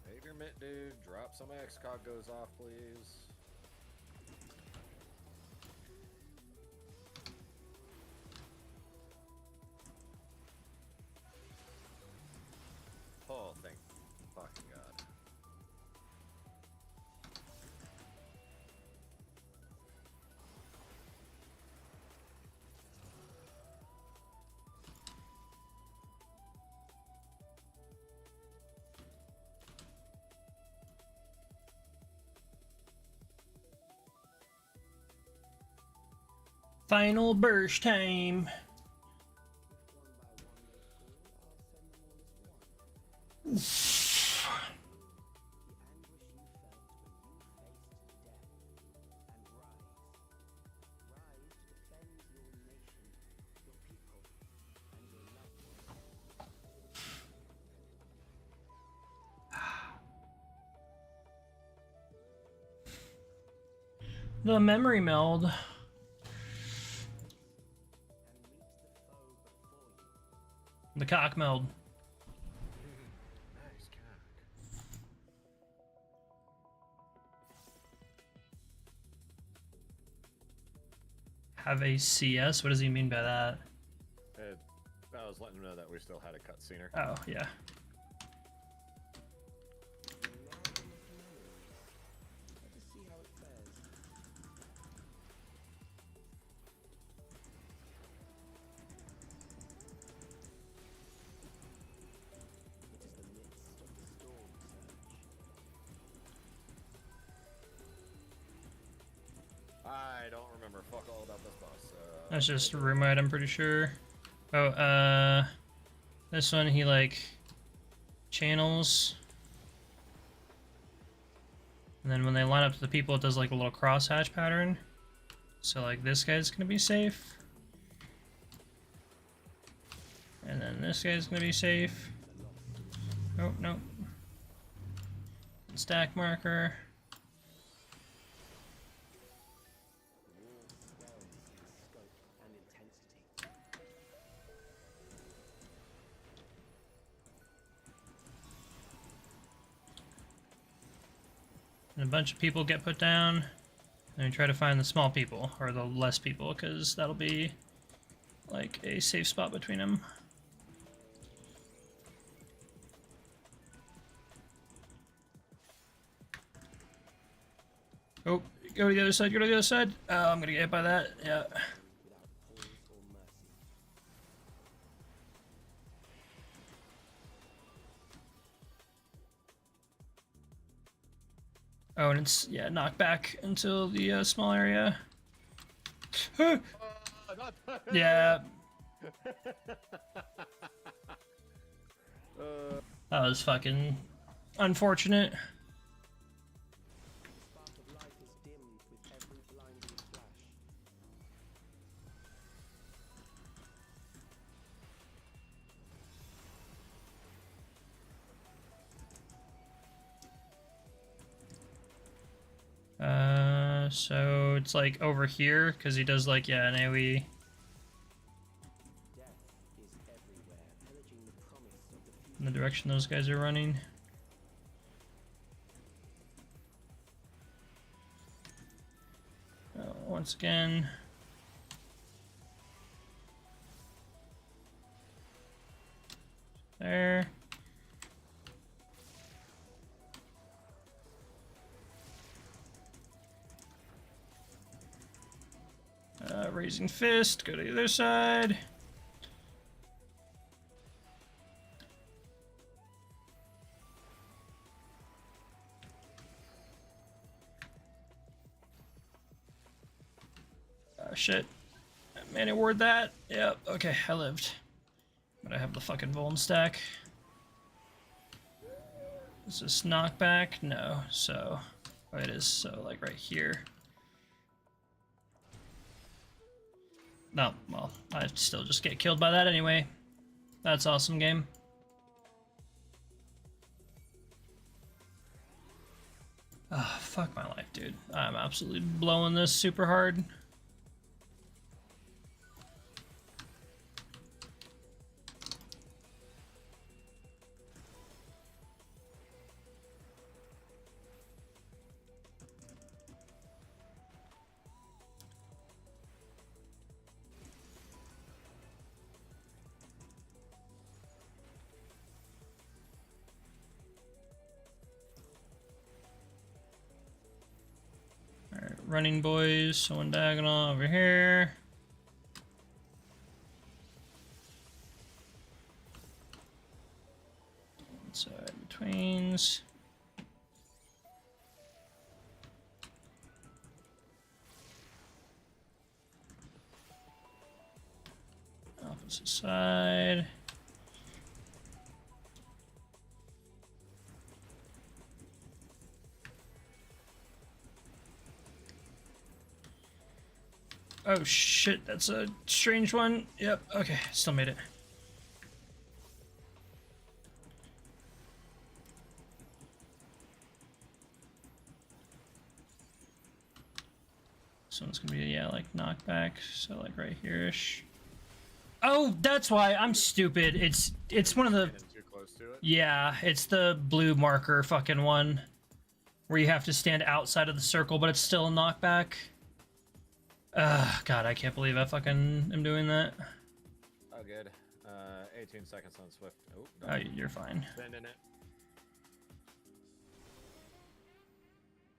Save your mint, dude. Drop some XCOG goes off, please. Oh, thank fucking God.
Final burst time.
one by one they fall, I'll send them all as one. The anguish you felt when you faced death and rise. Rise to defend your nation, your people, and your loved ones.
The memory meld.
And meet the foe before you.
The cock meld.
Nice cock.
Have a CS? What does he mean by that?
I was letting him know that we still had a cutscener.
Oh, yeah.
Let us see how it fares. It is the midst of the storm surge.
I don't remember fuck all about this boss.
That's just a room item, pretty sure. Oh, this one he like channels, and then when they line up to the people, it does like a little crosshatch pattern. So like this guy's gonna be safe, and then this guy's gonna be safe. Oh no, stack marker.
The war swells in scope and intensity.
And a bunch of people get put down. And we try to find the small people, or the less people, because that'll be like a safe spot between them. Oh, go to the other side, go to the other side. Oh, I'm gonna get hit by that, yeah.
Without pause or mercy.
Oh, and it's, yeah, knocked back until the small area. Yeah, that was fucking unfortunate.
The spark of life is dimmed with every blinding flash.
So it's like over here, because he does like, yeah, an AoE.
Death is everywhere, pillaging the promise of the future.
In the direction those guys are running. Once again. there. Raising fist, go to the other side. Oh shit. Man, award that. Yep, okay, I lived. But I have the fucking Vuln stack. Is this knockback? No, so... Oh, it is, so like right here. No, well, I'd still just get killed by that anyway. That's awesome game. Ah, fuck my life, dude. I'm absolutely blowing this super hard. Alright, running boys, someone diagonal over here. Inside betweens. Opposite side. Oh shit, that's a strange one. Yep, okay, still made it. This one's gonna be, yeah, like knockback, so like right here-ish. Oh, that's why, I'm stupid. It's one of the...
Getting too close to it.
Yeah, it's the blue marker fucking one. Where you have to stand outside of the circle, but it's still a knockback. God, I can't believe I fucking am doing that.
Oh, good. 18 seconds on Swift. Oh,
Oh,
no.
you're fine.
Spending it.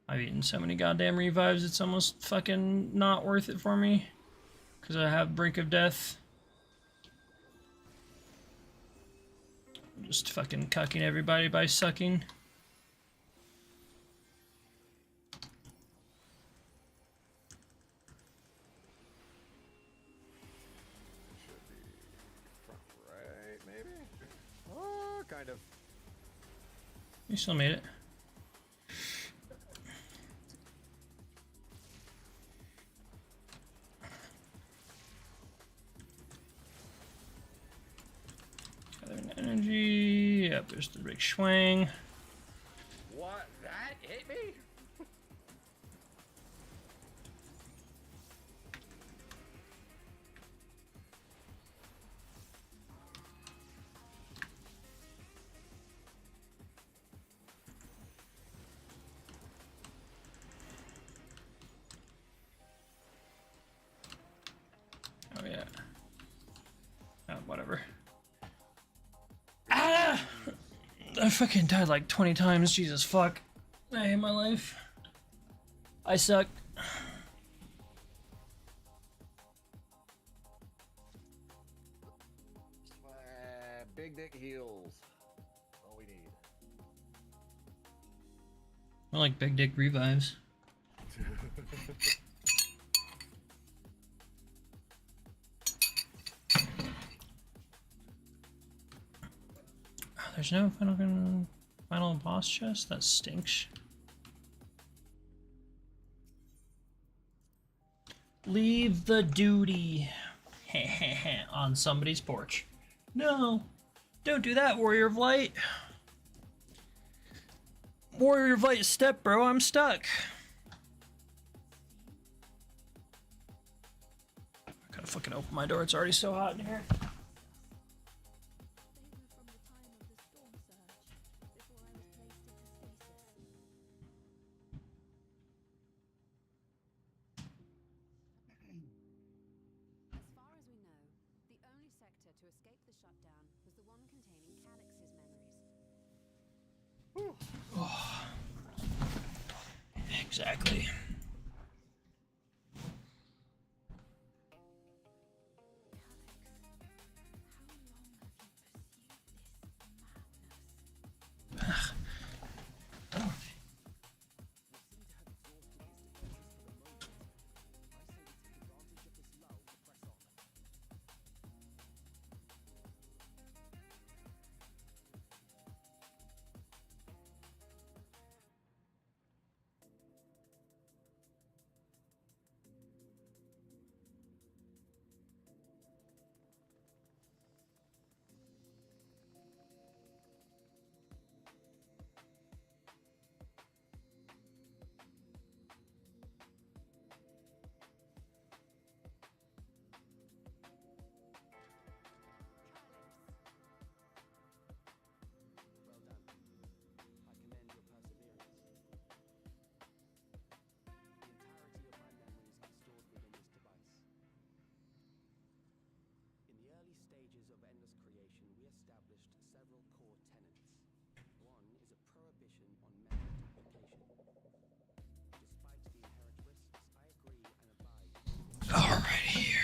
I've eaten so many goddamn revives, it's almost fucking not worth it for me. Because I have Brink of Death. I'm just fucking cucking everybody by sucking.
Should be front right, maybe? Oh, kind of.
You still made it. Gathering energy. Yep, there's the big swing.
What? That hit me?
Oh yeah. Oh, whatever. Ah! I fucking died like 20 times. Jesus fuck. I hate my life. I suck.
Big dick heals. All we need.
I like big dick revives. There's no final boss chest? That stinks. Leave the duty on somebody's porch. No, don't do that, Warrior of Light. Warrior of Light step, bro, I'm stuck. I gotta fucking open my door, it's already so hot in here.
As far as we know, the only sector to escape the shutdown was the one containing
Exactly.
Well done. I commend your perseverance. The entirety of my memories are stored within this device. In the early stages of Endless Creation, we established several core tenets. One is a prohibition on memory duplication. Despite the inherent risks, I agree and abide.
Alright here.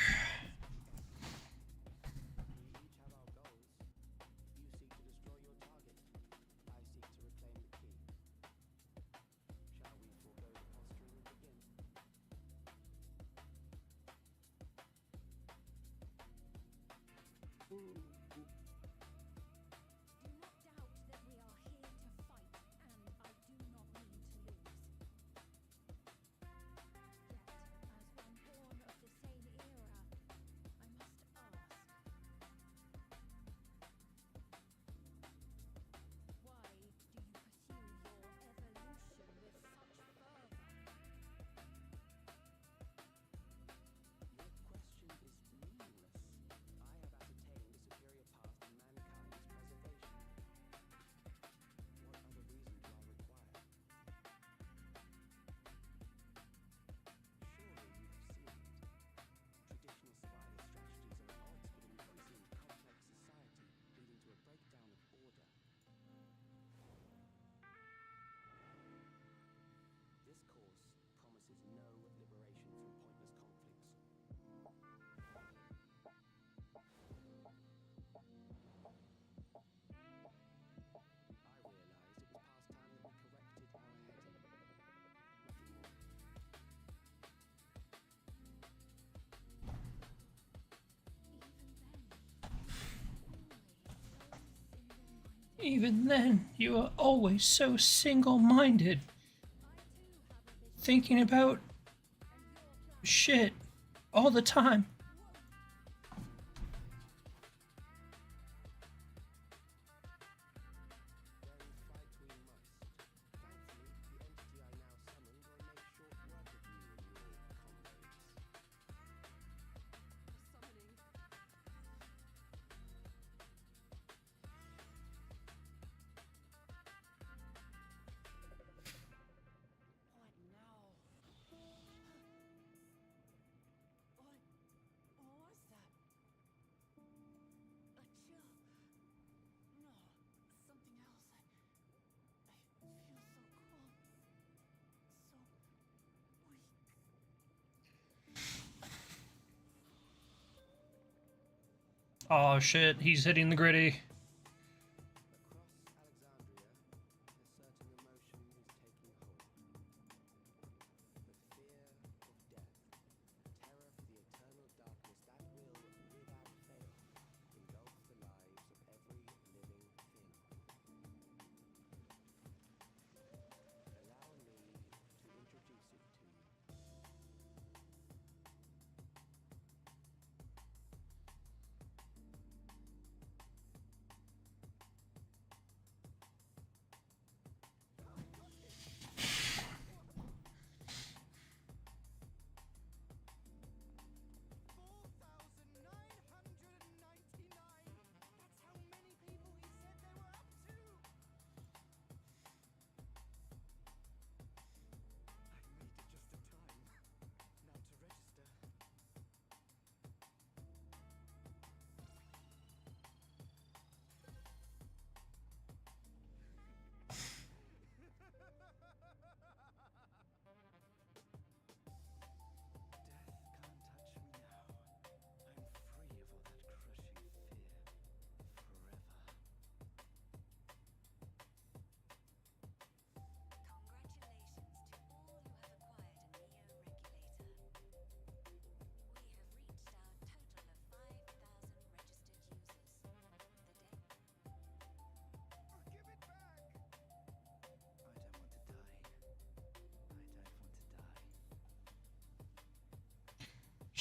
We each have our goals. You seek to destroy your target. I seek to reclaim the key. Shall we forego the posturing and begin?
Do not doubt that we are here to fight, and I do not mean to lose. Yet, as one born of the same era, I must ask. Why do you pursue your evolution with such fervor?
Your question is meaningless. I have ascertained a superior path to mankind's preservation. What other reason do I require? Surely you have seen it. Traditional survival strategies are at odds with an increasingly complex society, leading to a breakdown of order. This course promises no liberation from pointless conflicts. I realized it was past time that we corrected our heading. Nothing more.
Even then, you were always so single-minded.
Even then, you were always so single-minded. Thinking about shit all the time.
Then fight we must. Thankfully, the entity I now summon will make short work of you and your comrades.
Summoning. What now? What was that? A chill? No, something else. I feel so cold, so weak.
Oh shit, he's hitting the gritty.
Across Alexandria, a certain emotion is taking hold. The fear of death, terror for the eternal darkness that will, without fail, engulf the lives of every living thing. Allow me to introduce it to you.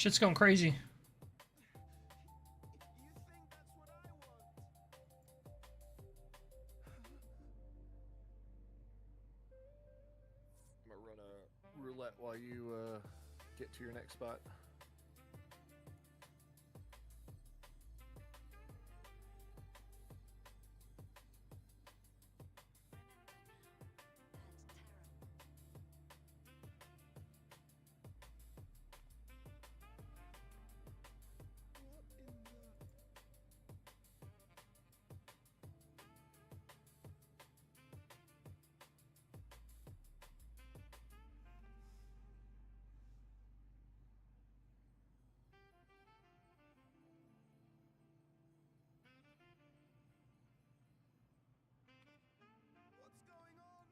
Shit's going crazy.
You think that's what I want?
I'm gonna run a roulette while you get to your next spot.
What's going on?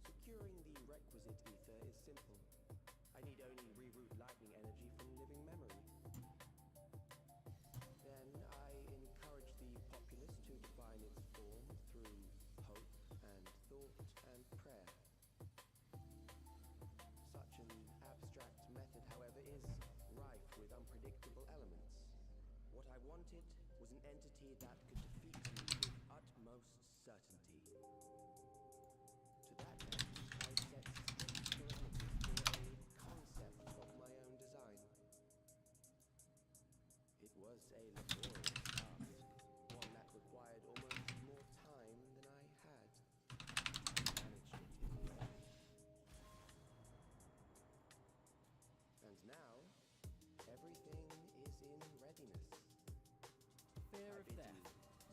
Securing the requisite ether is simple. I need only reroute lightning energy from living memory. Then I encourage the populace to define its form through hope and thought and prayer. Such an abstract method, however, is rife with unpredictable elements. What I wanted was an entity that could defeat me with utmost certainty. To that end, I set strict parameters for a concept of my own design. It was a laborious task, one that required almost more time than I had. I managed it in the end. And now, everything is in readiness.
Fear of Death.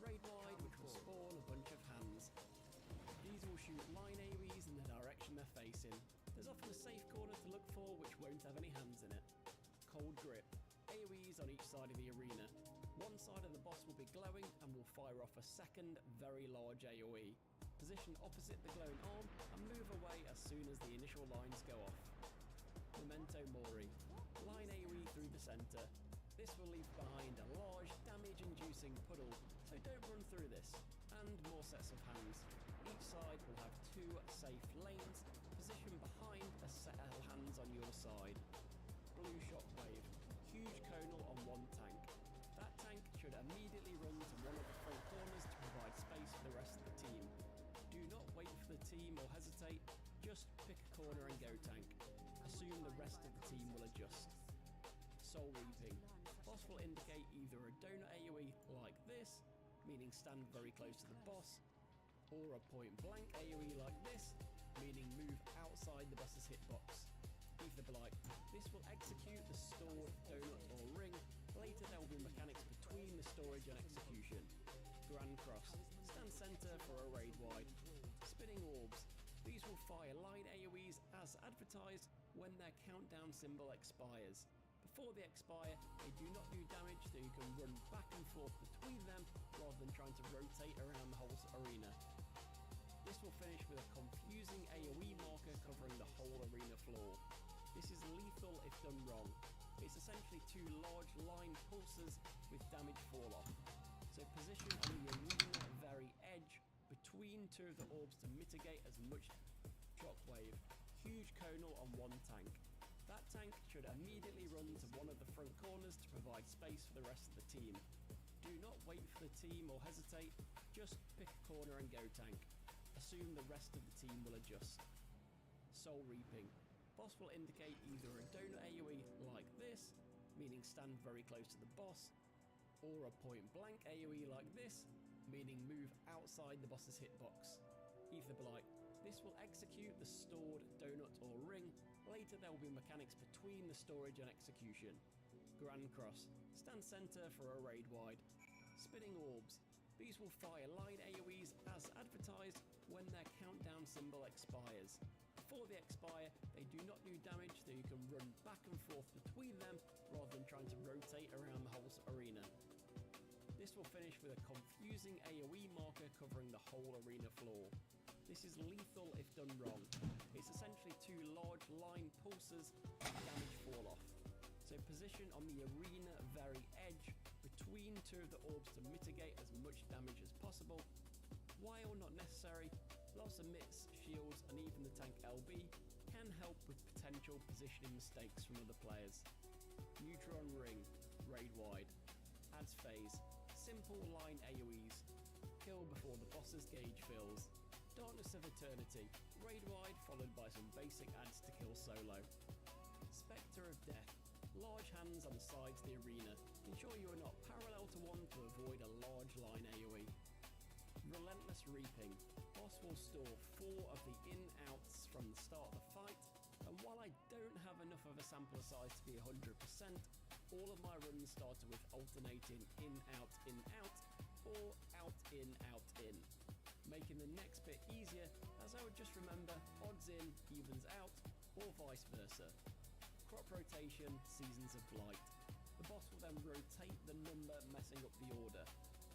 Raid wide, which will spawn a bunch of hands. These will shoot line AoEs in the direction they're facing. There's often a safe corner to look for which won't have any hands in it. Cold Grip. AoEs on each side of the arena. One side of the boss will be glowing and will fire off a second, very large AoE. Position opposite the glowing arm and move away as soon as the initial lines go off. Memento Mori. Line AoE through the center. This will leave behind a large, damage-inducing puddle, so don't run through this. And more sets of hands. Each side will have two safe lanes, positioned behind a set of hands on your side. Blue Shockwave. Huge conal on one tank. That tank should immediately run to one of the front corners to provide space for the rest of the team. Do not wait for the team or hesitate, just pick a corner and go tank. Assume the rest of the team will adjust. Soul Reaping. Boss will indicate either a donut AoE like this, meaning stand very close to the boss, or a point blank AoE like this, meaning move outside the boss's hitbox. Ether Blight. This will execute the stored donut or ring. Later there will be mechanics between the storage and execution. Grand Cross. Stand center for a raid wide. Spinning Orbs. These will fire line AoEs as advertised when their countdown symbol expires. Before they expire, they do not do damage, so you can run back and forth between them rather than trying to rotate around the whole arena. This will finish with a confusing AoE marker covering the whole arena floor. This is lethal if done wrong. It's essentially two large line pulses with damage fall off. So position on the arena very edge between two of the orbs to mitigate as much shockwave. Huge conal on one tank. That tank should immediately run to one of the front corners to provide space for the rest of the team. Do not wait for the team or hesitate, just pick a corner and go tank. Assume the rest of the team will adjust. Soul Reaping. Boss will indicate either a donut AoE like this, meaning stand very close to the boss, or a point blank AoE like this, meaning move outside the boss's hitbox. Ether Blight. This will execute the stored donut or ring. Later there will be mechanics between the storage and execution. Grand Cross. Stand center for a raid wide. Spinning Orbs. These will fire line AoEs as advertised when their countdown symbol expires. Before they expire, they do not do damage, so you can run back and forth between them rather than trying to rotate around the whole arena. This will finish with a confusing AoE marker covering the whole arena floor. This is lethal if done wrong. It's essentially two large line pulsers with damage fall off. So position on the arena very edge between two of the orbs to mitigate as much damage as possible. While not necessary, lots of mitts, shields and even the tank LB can help with potential positioning mistakes from other players. Neutron ring, raid wide. Adds phase, simple line AoEs. Kill before the boss's gauge fills. Darkness of Eternity, raid wide followed by some basic adds to kill solo. Spectre of Death, large hands on the sides of the arena. Ensure you are not parallel to one to avoid a large line AoE. Relentless Reaping, boss will store 4 of the in-outs from the start of the fight, and while I don't have enough of a sample size to be 100%, all of my runs started with alternating in-out, in-out, or out-in, out-in. Making the next bit easier, as I would just remember odds in, evens out, or vice versa. Crop rotation, Seasons of Blight. The boss will then rotate the number messing up the order.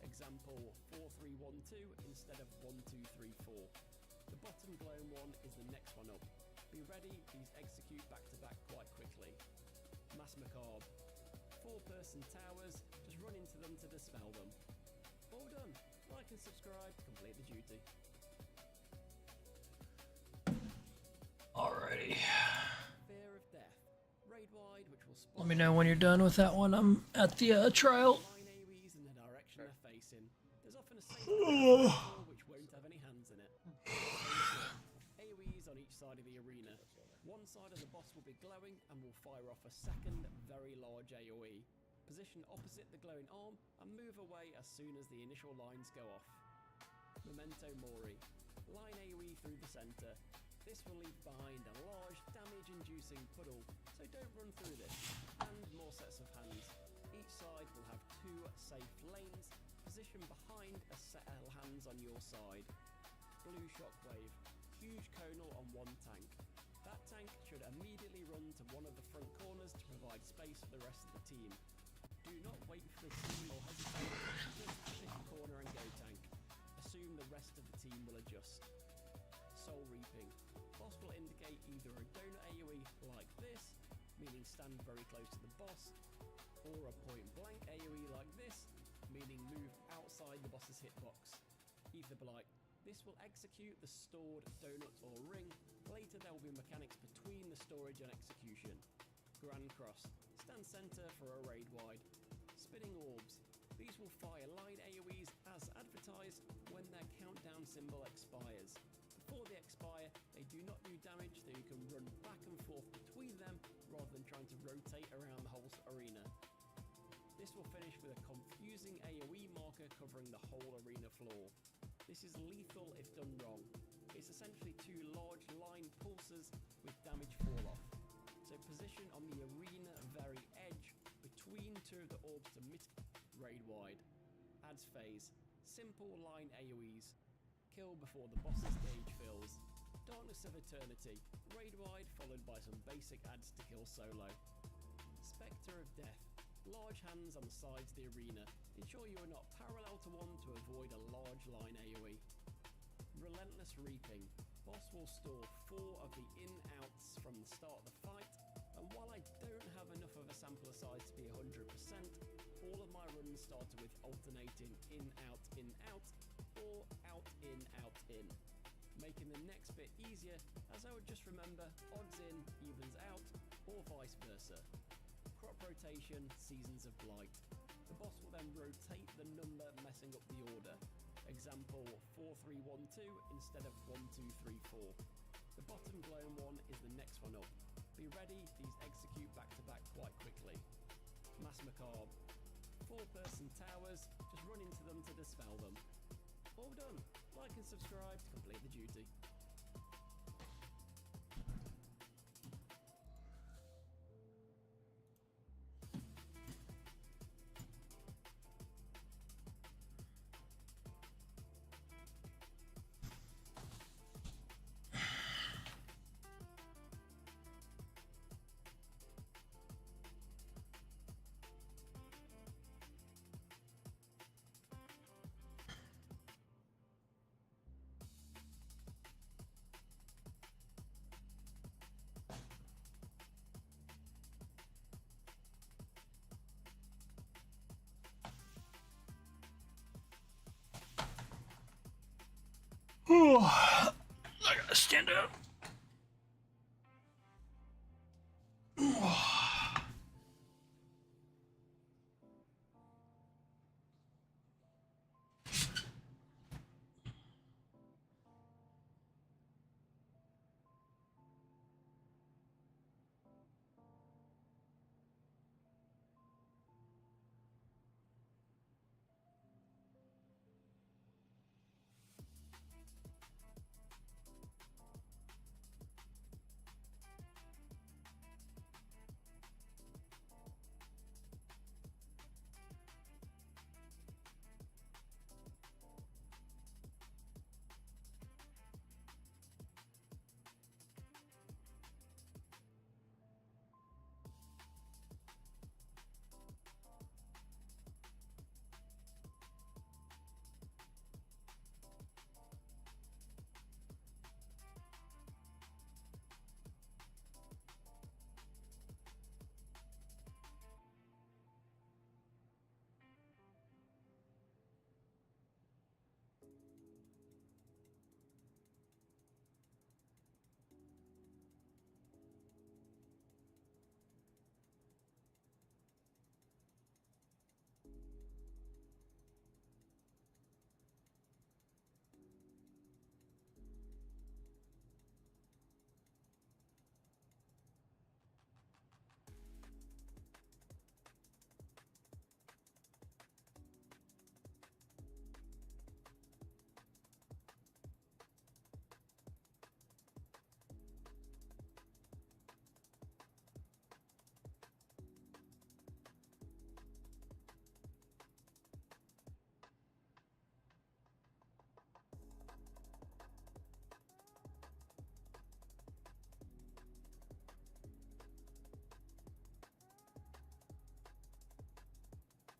Example 4312 instead of 1234. The bottom glowing one is the next one up. Be ready, these execute back to back quite quickly. Mass Macabre. 4-person towers, just run into them to dispel them. All done. Like and subscribe to complete the duty.
Alrighty.
Fear of Death. Raid wide, which will spot.
Let me know when you're done with that one. I'm at the trial.
Line AoEs in the direction they're facing. There's often a safe which won't have any hands in it. AoEs on each side of the arena. One side of the boss will be glowing and will fire off a second, very large AoE. Position opposite the glowing arm and move away as soon as the initial lines go off. Memento Mori. Line AoE through the center. This will leave behind a large damage-inducing puddle, so don't run through this. And more sets of hands. Each side will have 2 safe lanes. Position behind a set of hands on your side. Blue Shockwave. Huge conal on one tank. That tank should immediately run to one of the front corners to provide space for the rest of the team. Do not wait for the team or hesitate, just pick a corner and go tank. Assume the rest of the team will adjust. Soul Reaping. Boss will indicate either a donut AoE like this, meaning stand very close to the boss, or a point blank AoE like this, meaning move outside the boss's hitbox. Either be like, this will execute the stored donut or ring. Later there will be mechanics between the storage and execution. Grand Cross. Stand center for a raid wide. Spinning Orbs. These will fire line AoEs as advertised when their countdown symbol expires. Before they expire, they do not do damage, so you can run back and forth between them rather than trying to rotate around the whole arena. This will finish with a confusing AoE marker covering the whole arena floor. This is lethal if done wrong. It's essentially 2 large line pulsers with damage fall off. So position on the arena very edge between 2 of the orbs to raid wide. Adds phase. Simple line AoEs. Kill before the boss's gauge fills. Darkness of Eternity. Raid wide followed by some basic adds to kill solo. Spectre of Death. Large hands on the sides of the arena. Ensure you are not parallel to one to avoid a large line AoE. Relentless Reaping. Boss will store 4 of the in-outs from the start of the fight, and while I don't have enough of a sample size to be 100%, all of my runs started with alternating in-out, in-out, or out-in, out-in. Making the next bit easier, as I would just remember odds in, evens out, or vice versa. Crop rotation, Seasons of Blight. The boss will then rotate the number messing up the order. Example 4312 instead of 1234. The bottom glowing one is the next one up. Be ready, these execute back to back quite quickly. Mass Macabre. 4-person towers, just run into them to dispel them. All done. Like and subscribe to complete the duty.
Oh, I gotta stand up.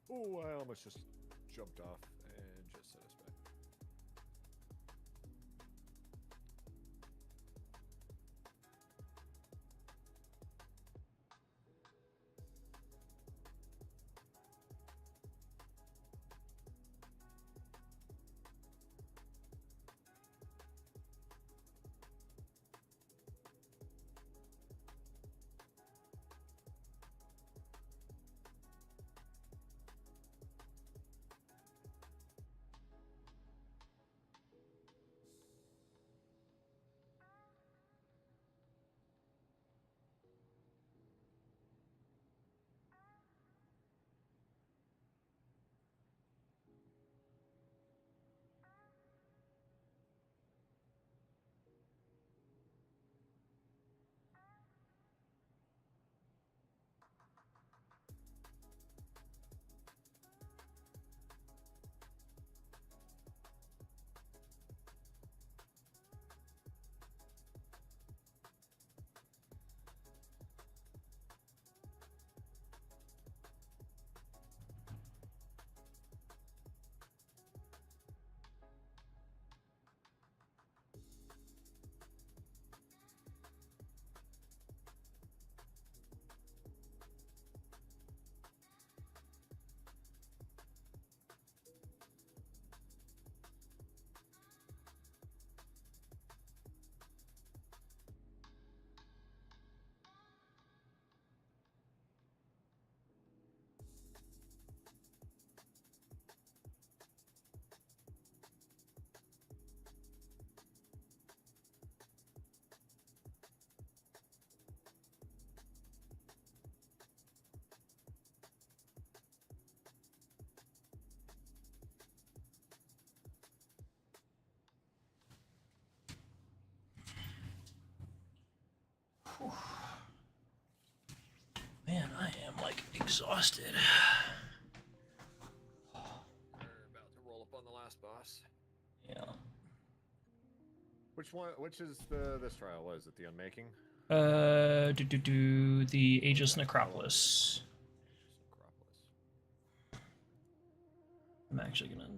Oh, I almost just jumped off and just set us back.
Man, I am like exhausted.
We're about to roll up on the last boss.
Yeah.
Which one? Which is this trial? What is it? The Unmaking?
The Ageless Necropolis.
Necropolis.
I'm actually gonna